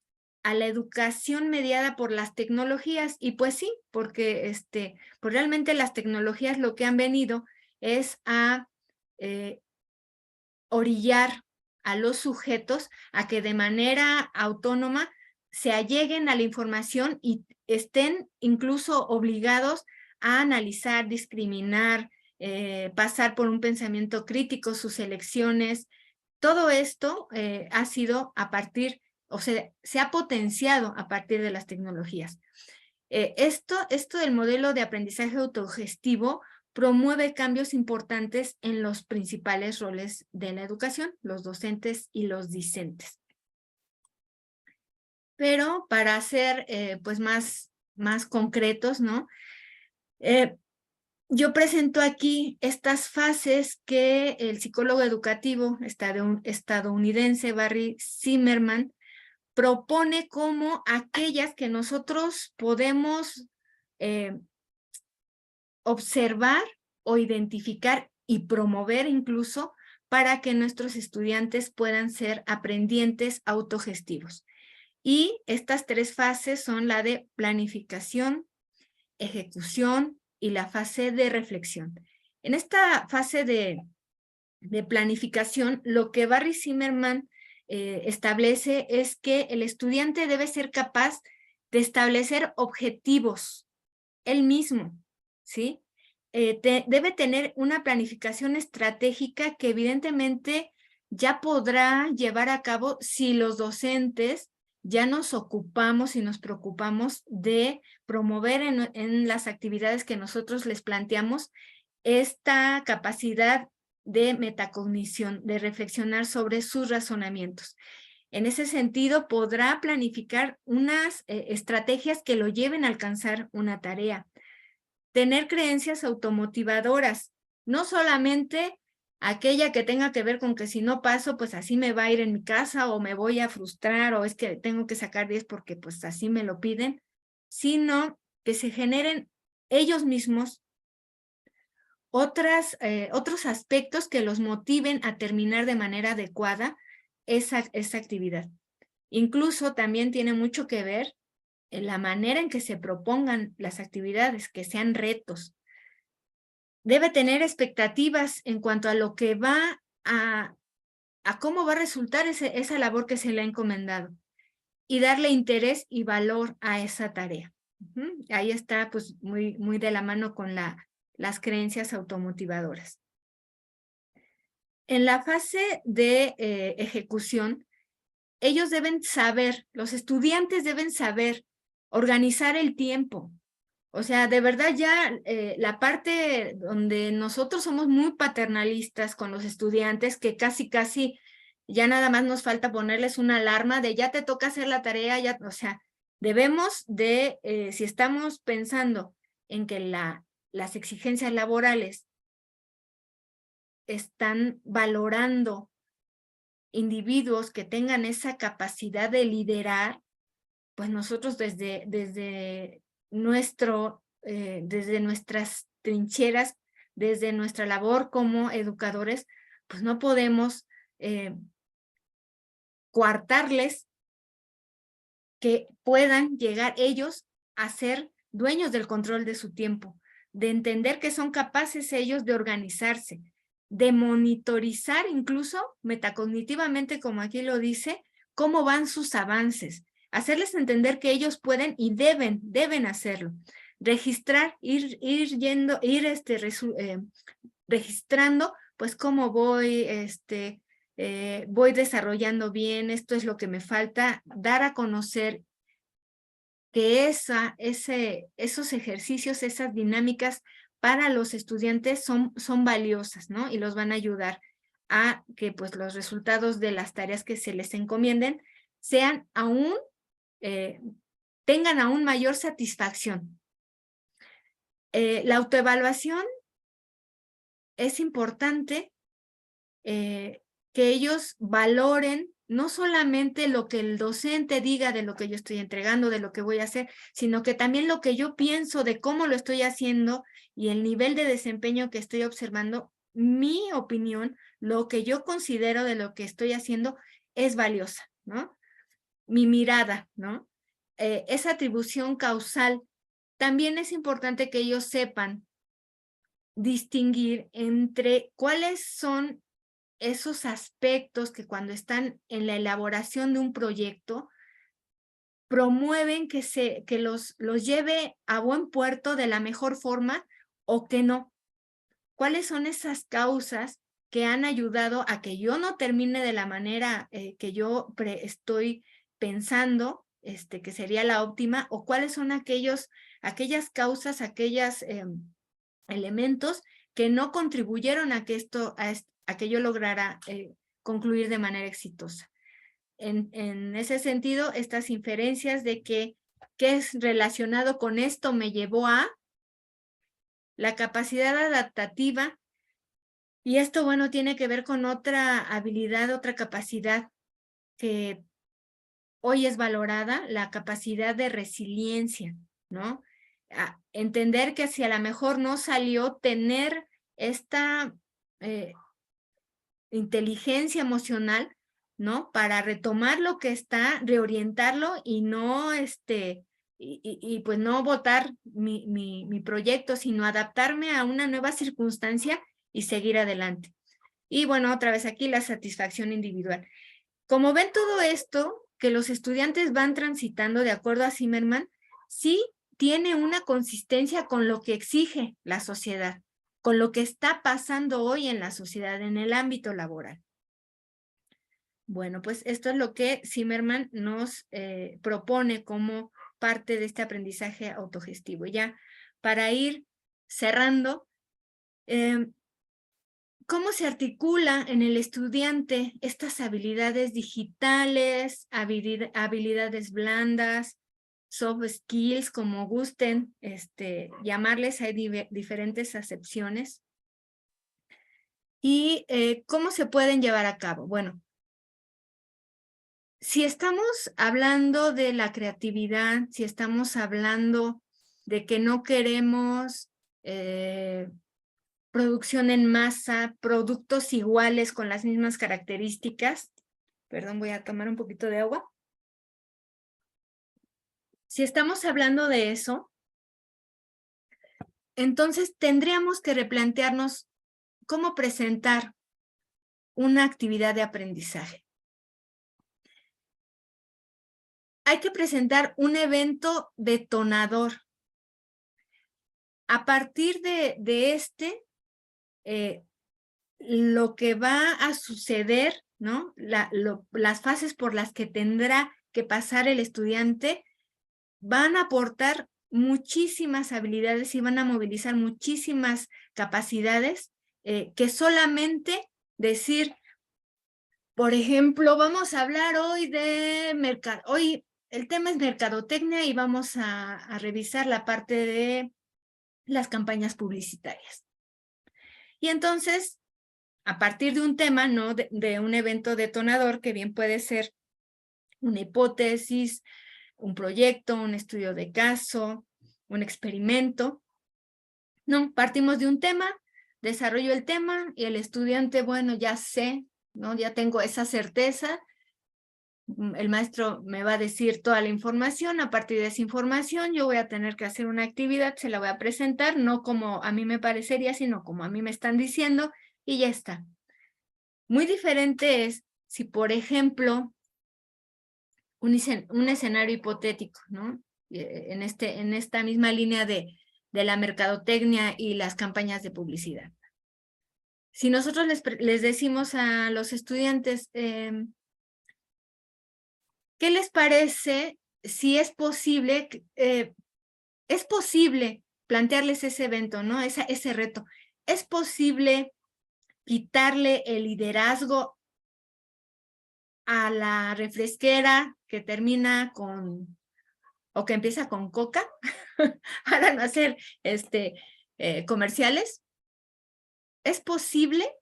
a la educación mediada por las tecnologías, y pues sí, porque pues realmente las tecnologías lo que han venido es a orillar a los sujetos a que de manera autónoma se alleguen a la información y estén incluso obligados a analizar, discriminar, pasar por un pensamiento crítico, sus elecciones. Todo esto ha sido a partir, o sea, se ha potenciado a partir de las tecnologías. Esto del modelo de aprendizaje autogestivo promueve cambios importantes en los principales roles de la educación, los docentes y los discentes. Pero para ser pues más concretos, ¿no? Yo presento aquí estas fases que el psicólogo educativo estadounidense Barry Zimmerman propone como aquellas que nosotros podemos observar o identificar y promover incluso para que nuestros estudiantes puedan ser aprendientes autogestivos. Y estas 3 fases son la de planificación, ejecución y la fase de reflexión. En esta fase de planificación, lo que Barry Zimmerman establece es que el estudiante debe ser capaz de establecer objetivos él mismo, ¿sí? debe tener una planificación estratégica que evidentemente ya podrá llevar a cabo si los docentes ya nos ocupamos y nos preocupamos de promover en las actividades que nosotros les planteamos esta capacidad de metacognición, de reflexionar sobre sus razonamientos. En ese sentido, podrá planificar unas estrategias que lo lleven a alcanzar una tarea. Tener creencias automotivadoras, no solamente aquella que tenga que ver con que si no paso, pues así me va a ir en mi casa o me voy a frustrar o es que tengo que sacar 10 porque pues así me lo piden, sino que se generen ellos mismos otros aspectos que los motiven a terminar de manera adecuada esa actividad. Incluso también tiene mucho que ver en la manera en que se propongan las actividades, que sean retos. Debe tener expectativas en cuanto a lo que va a cómo va a resultar esa labor que se le ha encomendado y darle interés y valor a esa tarea. Ahí está pues muy de la mano con las creencias automotivadoras. En la fase de ejecución, ellos deben saber, los estudiantes deben saber organizar el tiempo. O sea, de verdad ya la parte donde nosotros somos muy paternalistas con los estudiantes, que casi ya nada más nos falta ponerles una alarma de ya te toca hacer la tarea, ya, o sea, debemos de, si estamos pensando en que las exigencias laborales están valorando individuos que tengan esa capacidad de liderar, pues nosotros desde nuestras trincheras, desde nuestra labor como educadores, pues no podemos coartarles que puedan llegar ellos a ser dueños del control de su tiempo, de entender que son capaces ellos de organizarse, de monitorizar incluso metacognitivamente, como aquí lo dice, cómo van sus avances, hacerles entender que ellos pueden y deben hacerlo, registrar, registrando pues cómo voy, voy desarrollando bien, esto es lo que me falta, dar a conocer que esos ejercicios, esas dinámicas para los estudiantes son valiosas, ¿no? Y los van a ayudar a que pues los resultados de las tareas que se les encomienden sean tengan aún mayor satisfacción. La autoevaluación es importante que ellos valoren no solamente lo que el docente diga de lo que yo estoy entregando, de lo que voy a hacer, sino que también lo que yo pienso de cómo lo estoy haciendo y el nivel de desempeño que estoy observando, mi opinión, lo que yo considero de lo que estoy haciendo es valiosa, ¿no? Mi mirada, ¿no? Esa atribución causal, también es importante que ellos sepan distinguir entre cuáles son esos aspectos que cuando están en la elaboración de un proyecto promueven que los lleve a buen puerto de la mejor forma o que no. ¿Cuáles son esas causas que han ayudado a que yo no termine de la manera que yo estoy pensando, que sería la óptima, o cuáles son aquellas causas, aquellos elementos que no contribuyeron a que yo lograra concluir de manera exitosa? En ese sentido, estas inferencias de qué es relacionado con esto me llevó a la capacidad adaptativa, y esto, bueno, tiene que ver con otra habilidad, otra capacidad que hoy es valorada, la capacidad de resiliencia, ¿no? Entender que si a lo mejor no salió, tener esta inteligencia emocional, ¿no? Para retomar lo que está, reorientarlo y no, pues no botar mi proyecto, sino adaptarme a una nueva circunstancia y seguir adelante. Y bueno, otra vez aquí la satisfacción individual. Como ven todo esto, que los estudiantes van transitando de acuerdo a Zimmerman, sí tiene una consistencia con lo que exige la sociedad, con lo que está pasando hoy en la sociedad, en el ámbito laboral. Bueno, pues esto es lo que Zimmerman nos propone como parte de este aprendizaje autogestivo. Ya para ir cerrando, ¿cómo se articula en el estudiante estas habilidades digitales, habilidades blandas, soft skills, como gusten llamarles? Hay diferentes acepciones. ¿Y cómo se pueden llevar a cabo? Bueno, si estamos hablando de la creatividad, si estamos hablando de que no queremos producción en masa, productos iguales con las mismas características, perdón, voy a tomar un poquito de agua. Si estamos hablando de eso, entonces tendríamos que replantearnos cómo presentar una actividad de aprendizaje. Hay que presentar un evento detonador. A partir de lo que va a suceder, ¿no? Las fases por las que tendrá que pasar el estudiante van a aportar muchísimas habilidades y van a movilizar muchísimas capacidades que solamente decir, por ejemplo, vamos a hablar hoy de mercado. Hoy el tema es mercadotecnia y vamos a revisar la parte de las campañas publicitarias. Y entonces, a partir de un tema, ¿no? De un evento detonador, que bien puede ser una hipótesis, un proyecto, un estudio de caso, un experimento. No, partimos de un tema, desarrollo el tema y el estudiante, bueno, ya sé, ¿no? Ya tengo esa certeza. El maestro me va a decir toda la información. A partir de esa información yo voy a tener que hacer una actividad, se la voy a presentar, no como a mí me parecería, sino como a mí me están diciendo, y ya está. Muy diferente es si, por ejemplo, un escenario hipotético, ¿no? En esta misma línea de la mercadotecnia y las campañas de publicidad. Si nosotros les decimos a los estudiantes, ¿qué les parece si es posible plantearles ese evento, ¿no? Ese reto? ¿Es posible quitarle el liderazgo a la refresquera que termina con, o que empieza con Coca, para no hacer comerciales? ¿Es posible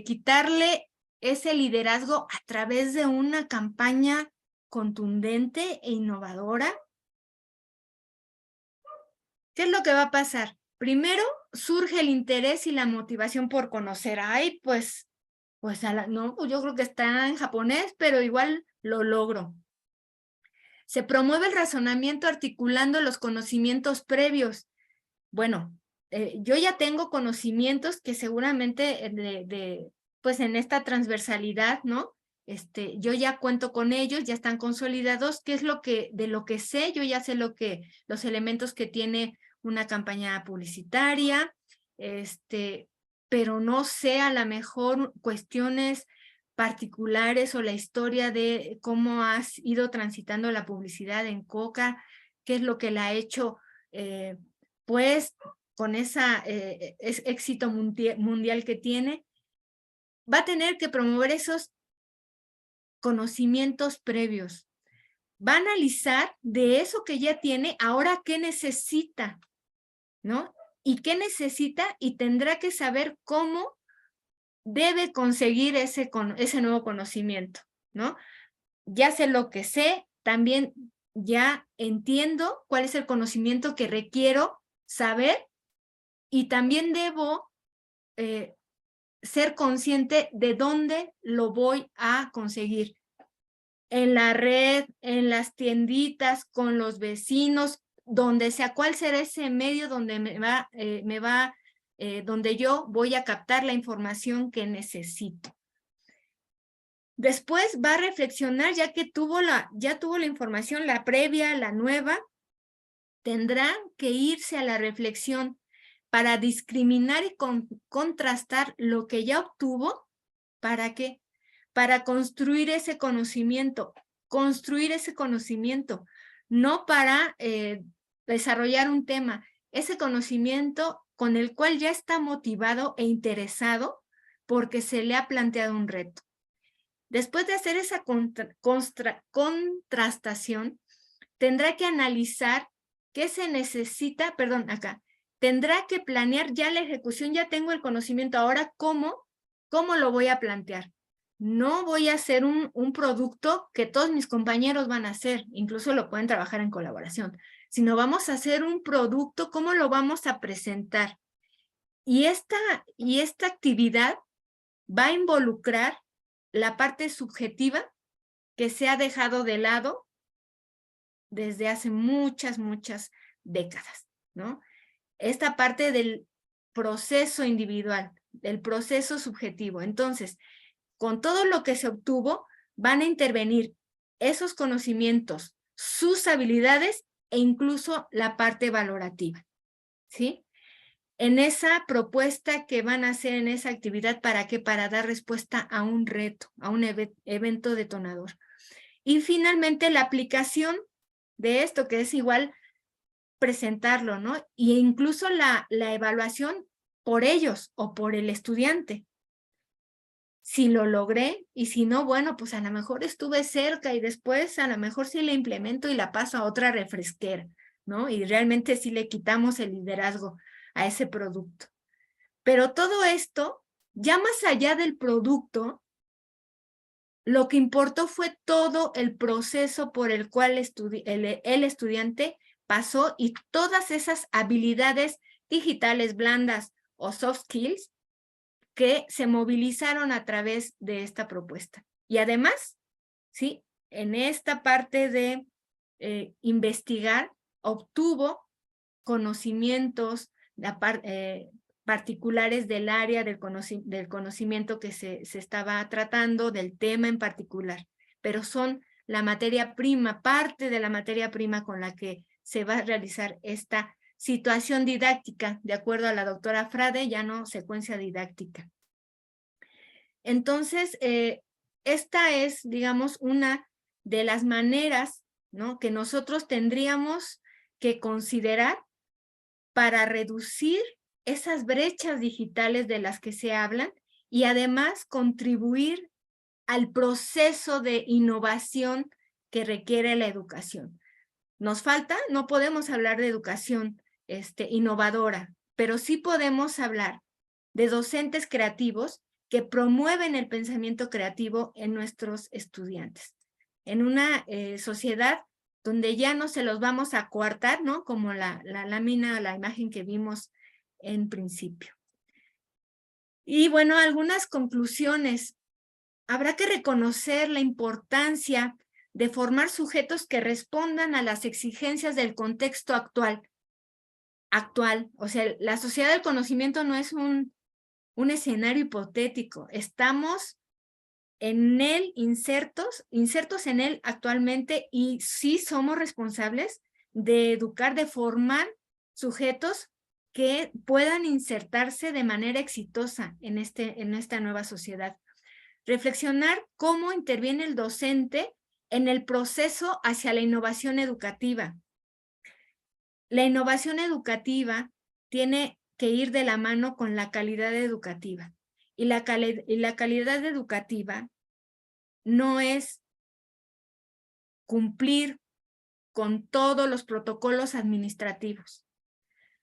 quitarle ese liderazgo a través de una campaña contundente e innovadora? ¿Qué es lo que va a pasar? Primero surge el interés y la motivación por conocer. Ay, pues no, yo creo que está en japonés, pero igual lo logro. Se promueve el razonamiento articulando los conocimientos previos. Bueno, yo ya tengo conocimientos que seguramente pues en esta transversalidad, ¿no? Yo ya cuento con ellos, ya están consolidados. ¿Qué es de lo que sé? Yo ya sé los elementos que tiene una campaña publicitaria, pero no sé a lo mejor cuestiones particulares o la historia de cómo has ido transitando la publicidad en Coca, qué es lo que la ha hecho, pues, con ese éxito mundial que tiene. Va a tener que promover esos conocimientos previos. Va a analizar de eso que ya tiene, ahora qué necesita, ¿no? Y qué necesita, y tendrá que saber cómo debe conseguir ese nuevo conocimiento, ¿no? Ya sé lo que sé, también ya entiendo cuál es el conocimiento que requiero saber, y también debo ser consciente de dónde lo voy a conseguir. En la red, en las tienditas, con los vecinos, donde sea, cuál será ese medio donde donde yo voy a captar la información que necesito. Después va a reflexionar, ya tuvo la información, la previa, la nueva, tendrá que irse a la reflexión para discriminar y contrastar lo que ya obtuvo. ¿Para qué? Para construir ese conocimiento, no para desarrollar un tema, ese conocimiento con el cual ya está motivado e interesado porque se le ha planteado un reto. Después de hacer esa contrastación, tendrá que analizar qué se necesita, tendrá que planear ya la ejecución, ya tengo el conocimiento, ahora ¿cómo lo voy a plantear? No voy a hacer un producto que todos mis compañeros van a hacer, incluso lo pueden trabajar en colaboración, sino vamos a hacer un producto, ¿cómo lo vamos a presentar? Y esta actividad va a involucrar la parte subjetiva que se ha dejado de lado desde hace muchas décadas, ¿no? Esta parte del proceso individual, del proceso subjetivo. Entonces, con todo lo que se obtuvo, van a intervenir esos conocimientos, sus habilidades e incluso la parte valorativa, ¿sí? En esa propuesta que van a hacer en esa actividad, ¿para qué? Para dar respuesta a un reto, a un evento detonador. Y finalmente la aplicación de esto, que es igual presentarlo, ¿no? Y incluso la evaluación por ellos o por el estudiante. Si lo logré y si no, bueno, pues a lo mejor estuve cerca y después a lo mejor sí la implemento y la paso a otra refresquera, ¿no? Y realmente sí le quitamos el liderazgo a ese producto. Pero todo esto, ya más allá del producto, lo que importó fue todo el proceso por el cual el estudiante pasó y todas esas habilidades digitales blandas o soft skills que se movilizaron a través de esta propuesta. Y además, ¿sí? En esta parte de investigar, obtuvo conocimientos particulares del área del conocimiento que se estaba tratando, del tema en particular, pero son la materia prima, parte de la materia prima con la que se va a realizar esta situación didáctica, de acuerdo a la doctora Frade, ya no secuencia didáctica. Entonces, esta es, digamos, una de las maneras, ¿no?, que nosotros tendríamos que considerar para reducir esas brechas digitales de las que se hablan y además contribuir al proceso de innovación que requiere la educación. Nos falta, no podemos hablar de educación innovadora, pero sí podemos hablar de docentes creativos que promueven el pensamiento creativo en nuestros estudiantes. En una sociedad donde ya no se los vamos a coartar, ¿no? Como la lámina, la imagen que vimos en principio. Y bueno, algunas conclusiones. Habrá que reconocer la importancia de formar sujetos que respondan a las exigencias del contexto actual. O sea, la sociedad del conocimiento no es un escenario hipotético. Estamos en él, insertos en él actualmente, y sí somos responsables de educar, de formar sujetos que puedan insertarse de manera exitosa en esta nueva sociedad. Reflexionar cómo interviene el docente en el proceso hacia la innovación educativa. La innovación educativa tiene que ir de la mano con la calidad educativa. Y la calidad educativa no es cumplir con todos los protocolos administrativos.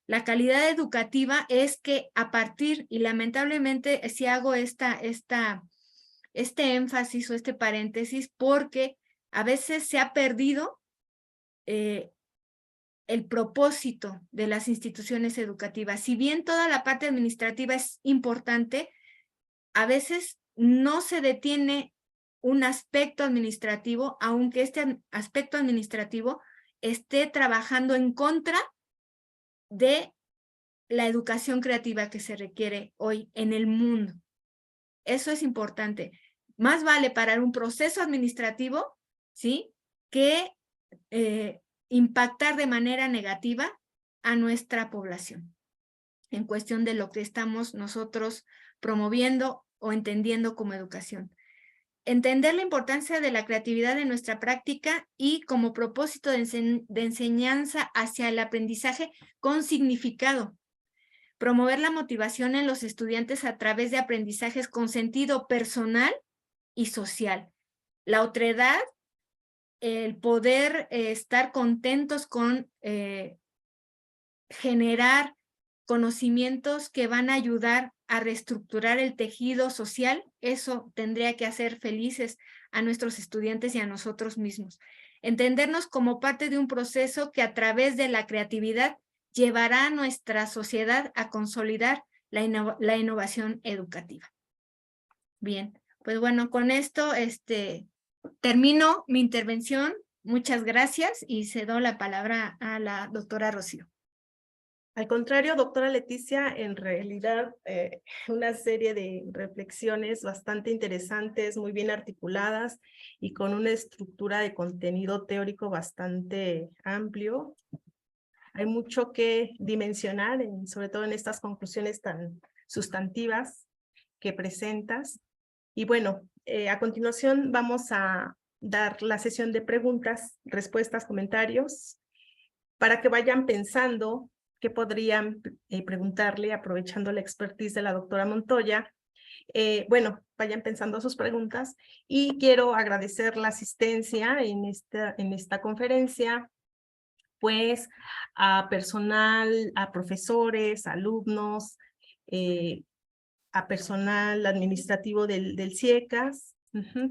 La calidad educativa es que a partir, y lamentablemente si hago este énfasis o este paréntesis, porque a veces se ha perdido el propósito de las instituciones educativas. Si bien toda la parte administrativa es importante, a veces no se detiene un aspecto administrativo, aunque este aspecto administrativo esté trabajando en contra de la educación creativa que se requiere hoy en el mundo. Eso es importante. más vale parar un proceso administrativo, ¿sí?, que impactar de manera negativa a nuestra población en cuestión de lo que estamos nosotros promoviendo o entendiendo como educación. Entender la importancia de la creatividad en nuestra práctica y como propósito de enseñanza hacia el aprendizaje con significado. Promover la motivación en los estudiantes a través de aprendizajes con sentido personal y social. La otredad, el poder estar contentos con generar conocimientos que van a ayudar a reestructurar el tejido social, eso tendría que hacer felices a nuestros estudiantes y a nosotros mismos. Entendernos como parte de un proceso que a través de la creatividad llevará a nuestra sociedad a consolidar la innovación educativa. Bien, pues bueno, con esto termino mi intervención. Muchas gracias y cedo la palabra a la doctora Rocío. Al contrario, doctora Leticia, en realidad una serie de reflexiones bastante interesantes, muy bien articuladas y con una estructura de contenido teórico bastante amplio. Hay mucho que dimensionar, sobre todo en estas conclusiones tan sustantivas que presentas. Y bueno, a continuación vamos a dar la sesión de preguntas, respuestas, comentarios, para que vayan pensando qué podrían preguntarle, aprovechando la expertise de la doctora Montoya. Bueno, vayan pensando sus preguntas y quiero agradecer la asistencia en esta conferencia, pues a personal, a profesores, alumnos, a personal administrativo del CIECAS.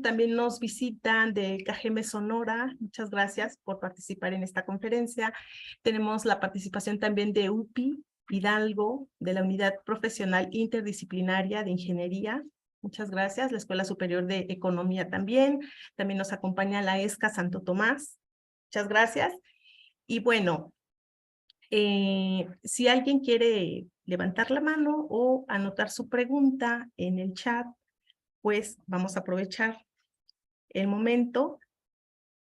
También nos visitan de KGM Sonora. Muchas gracias por participar en esta conferencia. Tenemos la participación también de UPI Hidalgo, de la Unidad Profesional Interdisciplinaria de Ingeniería. Muchas gracias. La Escuela Superior de Economía también. También nos acompaña la ESCA Santo Tomás. Muchas gracias. Y bueno, si alguien quiere levantar la mano o anotar su pregunta en el chat, pues vamos a aprovechar el momento.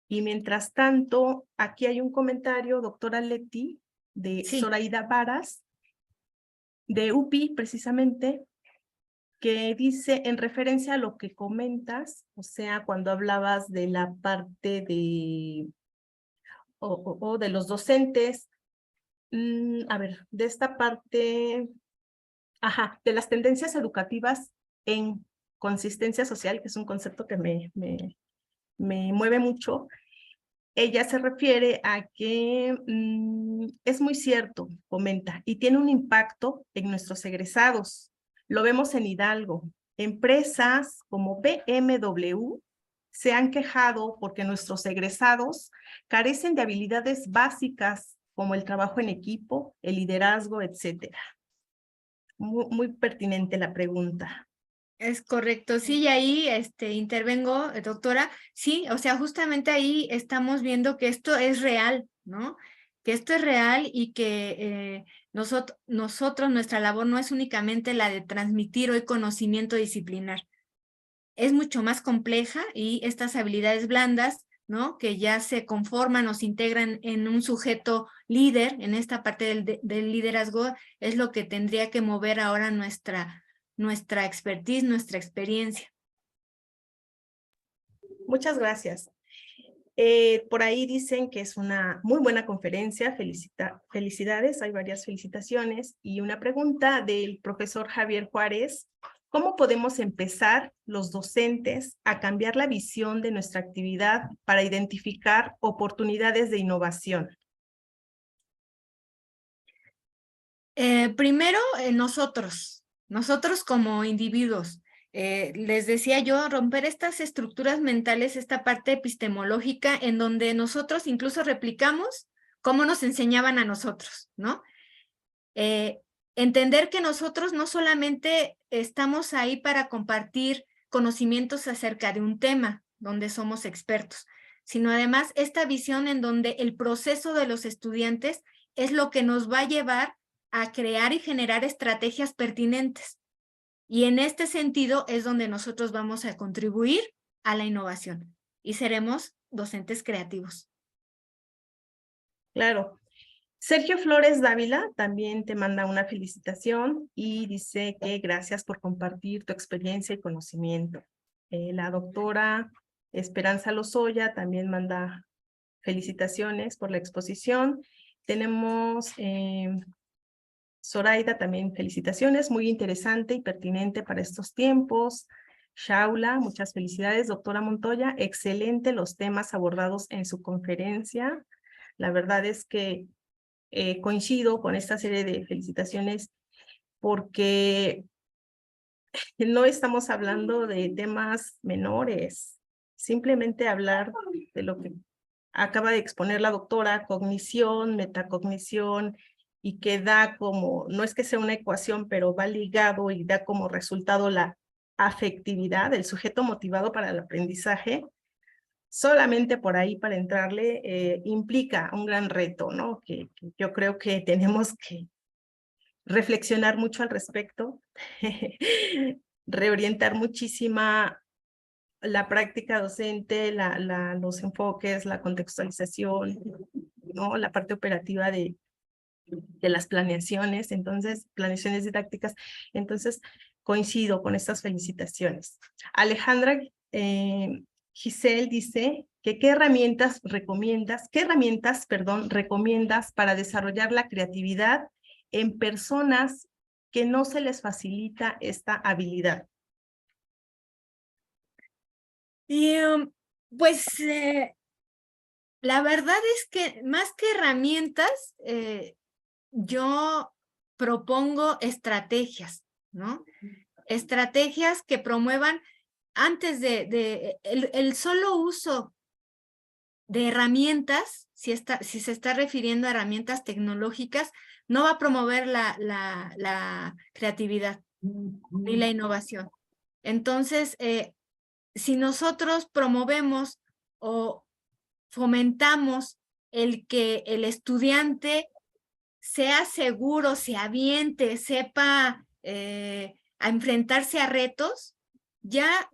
Y mientras tanto, aquí hay un comentario, doctora Leti, de Sí. Zoraida Varas, de UPI precisamente, que dice, en referencia a lo que comentas, o sea, cuando hablabas de la parte de, o de los docentes, a ver, de esta parte, de las tendencias educativas en consistencia social, que es un concepto que me mueve mucho. Ella se refiere a que es muy cierto, comenta, y tiene un impacto en nuestros egresados. Lo vemos en Hidalgo. Empresas como BMW se han quejado porque nuestros egresados carecen de habilidades básicas como el trabajo en equipo, el liderazgo, etcétera. Muy pertinente la pregunta. Es correcto, sí, y ahí intervengo, doctora, sí, o sea, justamente ahí estamos viendo que esto es real, ¿no? Que esto es real y que nosotros, nuestra labor no es únicamente la de transmitir hoy conocimiento disciplinar, es mucho más compleja y estas habilidades blandas, ¿no?, que ya se conforman o se integran en un sujeto líder, en esta parte del liderazgo, es lo que tendría que mover ahora nuestra expertise, nuestra experiencia. Muchas gracias. Por ahí dicen que es una muy buena conferencia, felicidades, hay varias felicitaciones. Y una pregunta del profesor Javier Juárez: ¿cómo podemos empezar los docentes a cambiar la visión de nuestra actividad para identificar oportunidades de innovación? Primero, nosotros como individuos. Les decía yo, romper estas estructuras mentales, esta parte epistemológica en donde nosotros incluso replicamos cómo nos enseñaban a nosotros, ¿no? Entender que nosotros no solamente estamos ahí para compartir conocimientos acerca de un tema donde somos expertos, sino además esta visión en donde el proceso de los estudiantes es lo que nos va a llevar a crear y generar estrategias pertinentes. Y en este sentido es donde nosotros vamos a contribuir a la innovación y seremos docentes creativos. Claro. Sergio Flores Dávila también te manda una felicitación y dice que gracias por compartir tu experiencia y conocimiento. La doctora Esperanza Lozoya también manda felicitaciones por la exposición. Tenemos Zoraida también felicitaciones, muy interesante y pertinente para estos tiempos. Shaula, muchas felicidades. Doctora Montoya, excelente los temas abordados en su conferencia. La verdad es que coincido con esta serie de felicitaciones porque no estamos hablando de temas menores, simplemente hablar de lo que acaba de exponer la doctora, cognición, metacognición, y que da como, no es que sea una ecuación, pero va ligado y da como resultado la afectividad, el sujeto motivado para el aprendizaje. Solamente por ahí para entrarle implica un gran reto, ¿no? Que yo creo que tenemos que reflexionar mucho al respecto, reorientar muchísima la práctica docente, los enfoques, la contextualización, ¿no? La parte operativa de las planeaciones, entonces, planeaciones didácticas. Entonces, coincido con estas felicitaciones. Alejandra Giselle dice que qué herramientas recomiendas para desarrollar la creatividad en personas que no se les facilita esta habilidad. Y pues la verdad es que más que herramientas, yo propongo estrategias, ¿no? Estrategias que promuevan antes de el solo uso de herramientas, si se está refiriendo a herramientas tecnológicas, no va a promover la creatividad ni la innovación. Entonces, si nosotros promovemos o fomentamos el que el estudiante sea seguro, se aviente, sepa a enfrentarse a retos, ya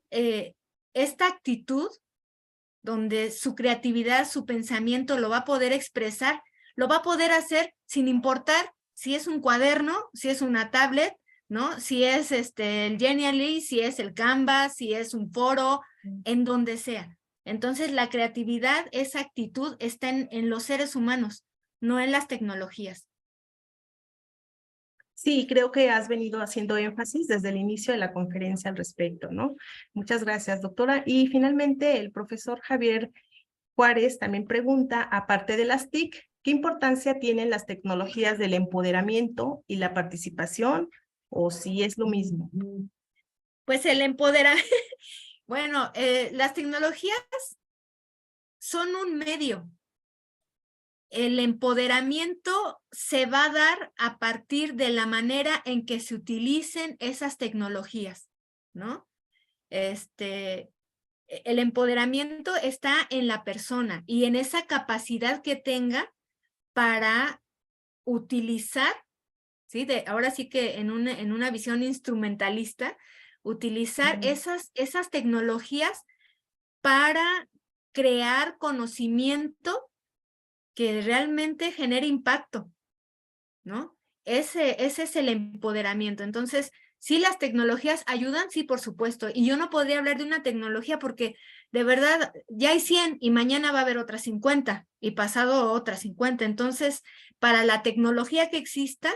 esta actitud donde su creatividad, su pensamiento lo va a poder expresar, lo va a poder hacer sin importar si es un cuaderno, si es una tablet, ¿no? Si es el Genially, si es el Canvas, si es un foro, en donde sea. Entonces, la creatividad, esa actitud está en los seres humanos, no en las tecnologías. Sí, creo que has venido haciendo énfasis desde el inicio de la conferencia al respecto, ¿no? Muchas gracias, doctora. Y finalmente, el profesor Javier Juárez también pregunta, aparte de las TIC, ¿qué importancia tienen las tecnologías del empoderamiento y la participación? ¿O si es lo mismo? Pues el empoderamiento, bueno, las tecnologías son un medio. El empoderamiento se va a dar a partir de la manera en que se utilicen esas tecnologías, ¿no? El empoderamiento está en la persona y en esa capacidad que tenga para utilizar, ¿sí? Ahora sí que en una visión instrumentalista, utilizar esas tecnologías para crear conocimiento que realmente genere impacto, ¿no? Ese es el empoderamiento. Entonces, sí, las tecnologías ayudan, sí, por supuesto. Y yo no podría hablar de una tecnología porque de verdad ya hay 100 y mañana va a haber otras 50 y pasado otras 50. Entonces, para la tecnología que exista,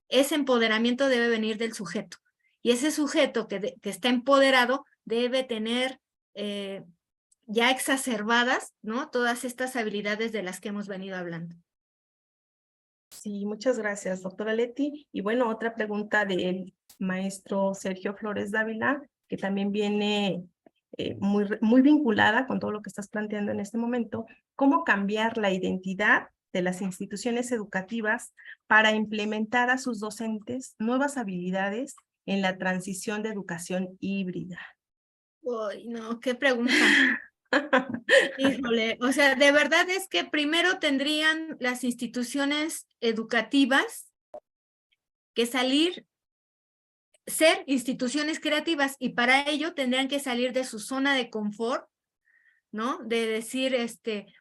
ese empoderamiento debe venir del sujeto. Y ese sujeto que está empoderado debe tener ya exacerbadas, ¿no? Todas estas habilidades de las que hemos venido hablando. Sí, muchas gracias, doctora Leti. Y bueno, otra pregunta del maestro Sergio Flores Dávila, que también viene muy vinculada con todo lo que estás planteando en este momento. ¿Cómo cambiar la identidad de las instituciones educativas para implementar a sus docentes nuevas habilidades en la transición de educación híbrida? Uy, no, qué pregunta. Híjole, o sea, de verdad es que primero tendrían las instituciones educativas que salir ser instituciones creativas y para ello tendrían que salir de su zona de confort, ¿no? De decir,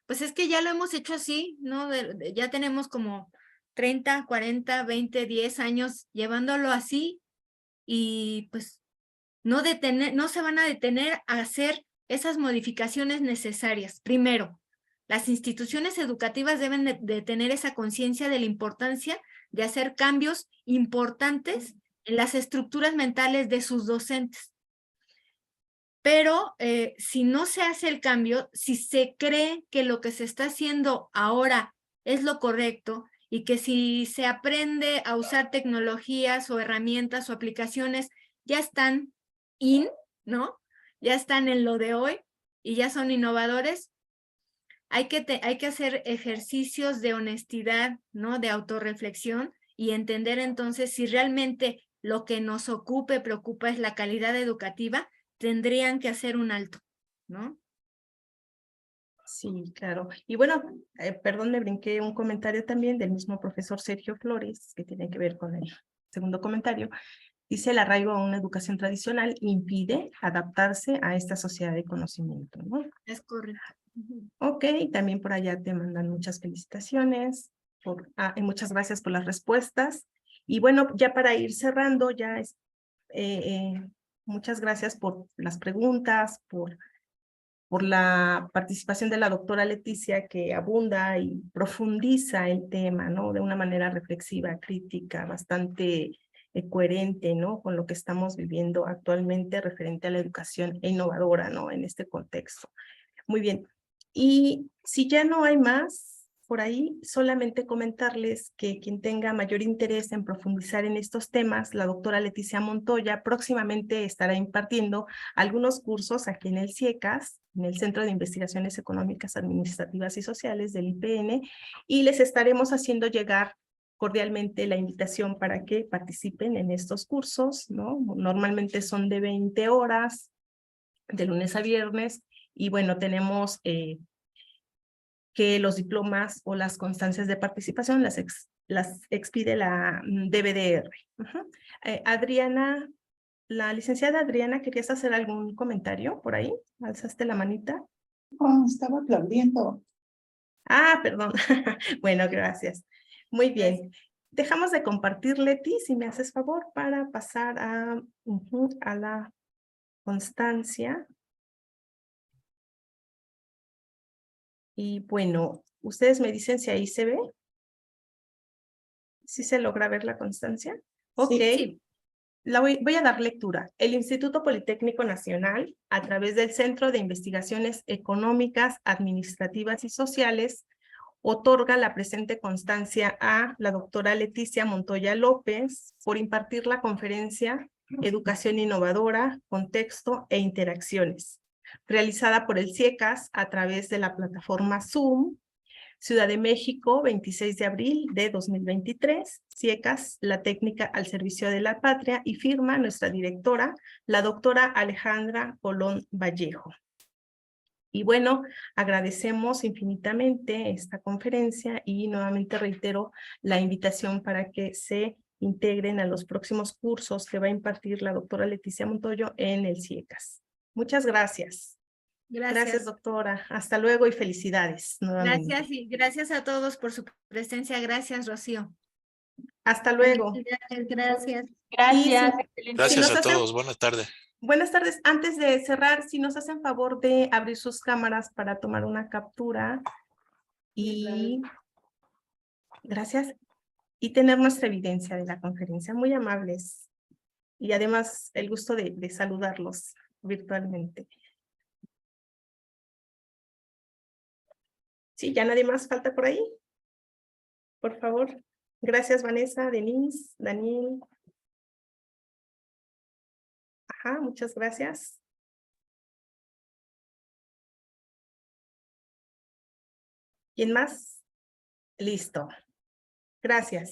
pues es que ya lo hemos hecho así, ¿no? Ya tenemos como 30, 40, 20, 10 años llevándolo así y pues no se van a detener a hacer esas modificaciones necesarias. Primero, las instituciones educativas deben de tener esa conciencia de la importancia de hacer cambios importantes en las estructuras mentales de sus docentes. Pero si no se hace el cambio, si se cree que lo que se está haciendo ahora es lo correcto y que si se aprende a usar tecnologías o herramientas o aplicaciones, ya están ¿no? Ya están en lo de hoy y ya son innovadores, hay que hacer ejercicios de honestidad, ¿no? De autorreflexión y entender entonces si realmente lo que nos preocupa es la calidad educativa, tendrían que hacer un alto, ¿no? Sí, claro. Y bueno, perdón, me brinqué un comentario también del mismo profesor Sergio Flores, que tiene que ver con el segundo comentario. Dice: el arraigo a una educación tradicional impide adaptarse a esta sociedad de conocimiento, ¿no? Es correcto. Ok, también por allá te mandan muchas felicitaciones, y muchas gracias por las respuestas. Y bueno, ya para ir cerrando, muchas gracias por las preguntas, por la participación de la doctora Leticia, que abunda y profundiza el tema, ¿no? De una manera reflexiva, crítica, bastante coherente, ¿no? Con lo que estamos viviendo actualmente referente a la educación e innovadora, ¿no? En este contexto. Muy bien. Y si ya no hay más por ahí, solamente comentarles que quien tenga mayor interés en profundizar en estos temas, la doctora Leticia Montoya próximamente estará impartiendo algunos cursos aquí en el CIECAS, en el Centro de Investigaciones Económicas, Administrativas y Sociales del IPN, y les estaremos haciendo llegar cordialmente la invitación para que participen en estos cursos, ¿no? Normalmente son de 20 horas, de lunes a viernes, y bueno, tenemos que los diplomas o las constancias de participación las expide la DBDR. Adriana, la licenciada Adriana, ¿querías hacer algún comentario por ahí? ¿Alzaste la manita? Oh, estaba aplaudiendo. Ah, perdón. Bueno, gracias. Muy bien. Dejamos de compartir, Leti, si me haces favor, para pasar a la constancia. Y bueno, ustedes me dicen si ahí se ve. ¿Sí se logra ver la constancia? Ok. Sí. Voy a dar lectura. El Instituto Politécnico Nacional, a través del Centro de Investigaciones Económicas, Administrativas y Sociales, otorga la presente constancia a la doctora Leticia Montoya López por impartir la conferencia Educación Innovadora, Contexto e Interacciones, realizada por el CIECAS a través de la plataforma Zoom, Ciudad de México, 26 de abril de 2023, CIECAS, la técnica al servicio de la patria, y firma nuestra directora, la doctora Alejandra Colón Vallejo. Y bueno, agradecemos infinitamente esta conferencia y nuevamente reitero la invitación para que se integren a los próximos cursos que va a impartir la doctora Leticia Montoya en el CIECAS. Muchas gracias. Gracias, doctora. Hasta luego y felicidades nuevamente. Gracias y gracias a todos por su presencia. Gracias, Rocío. Hasta luego. Gracias. Gracias. Gracias a todos. Buenas tardes. Buenas tardes. Antes de cerrar, si nos hacen favor de abrir sus cámaras para tomar una captura y gracias, y tener nuestra evidencia de la conferencia. Muy amables. Y además el gusto de saludarlos virtualmente. Sí, ya nadie más falta por ahí. Por favor. Gracias, Vanessa, Denise, Daniel. Ajá, muchas gracias. ¿Quién más? Listo. Gracias.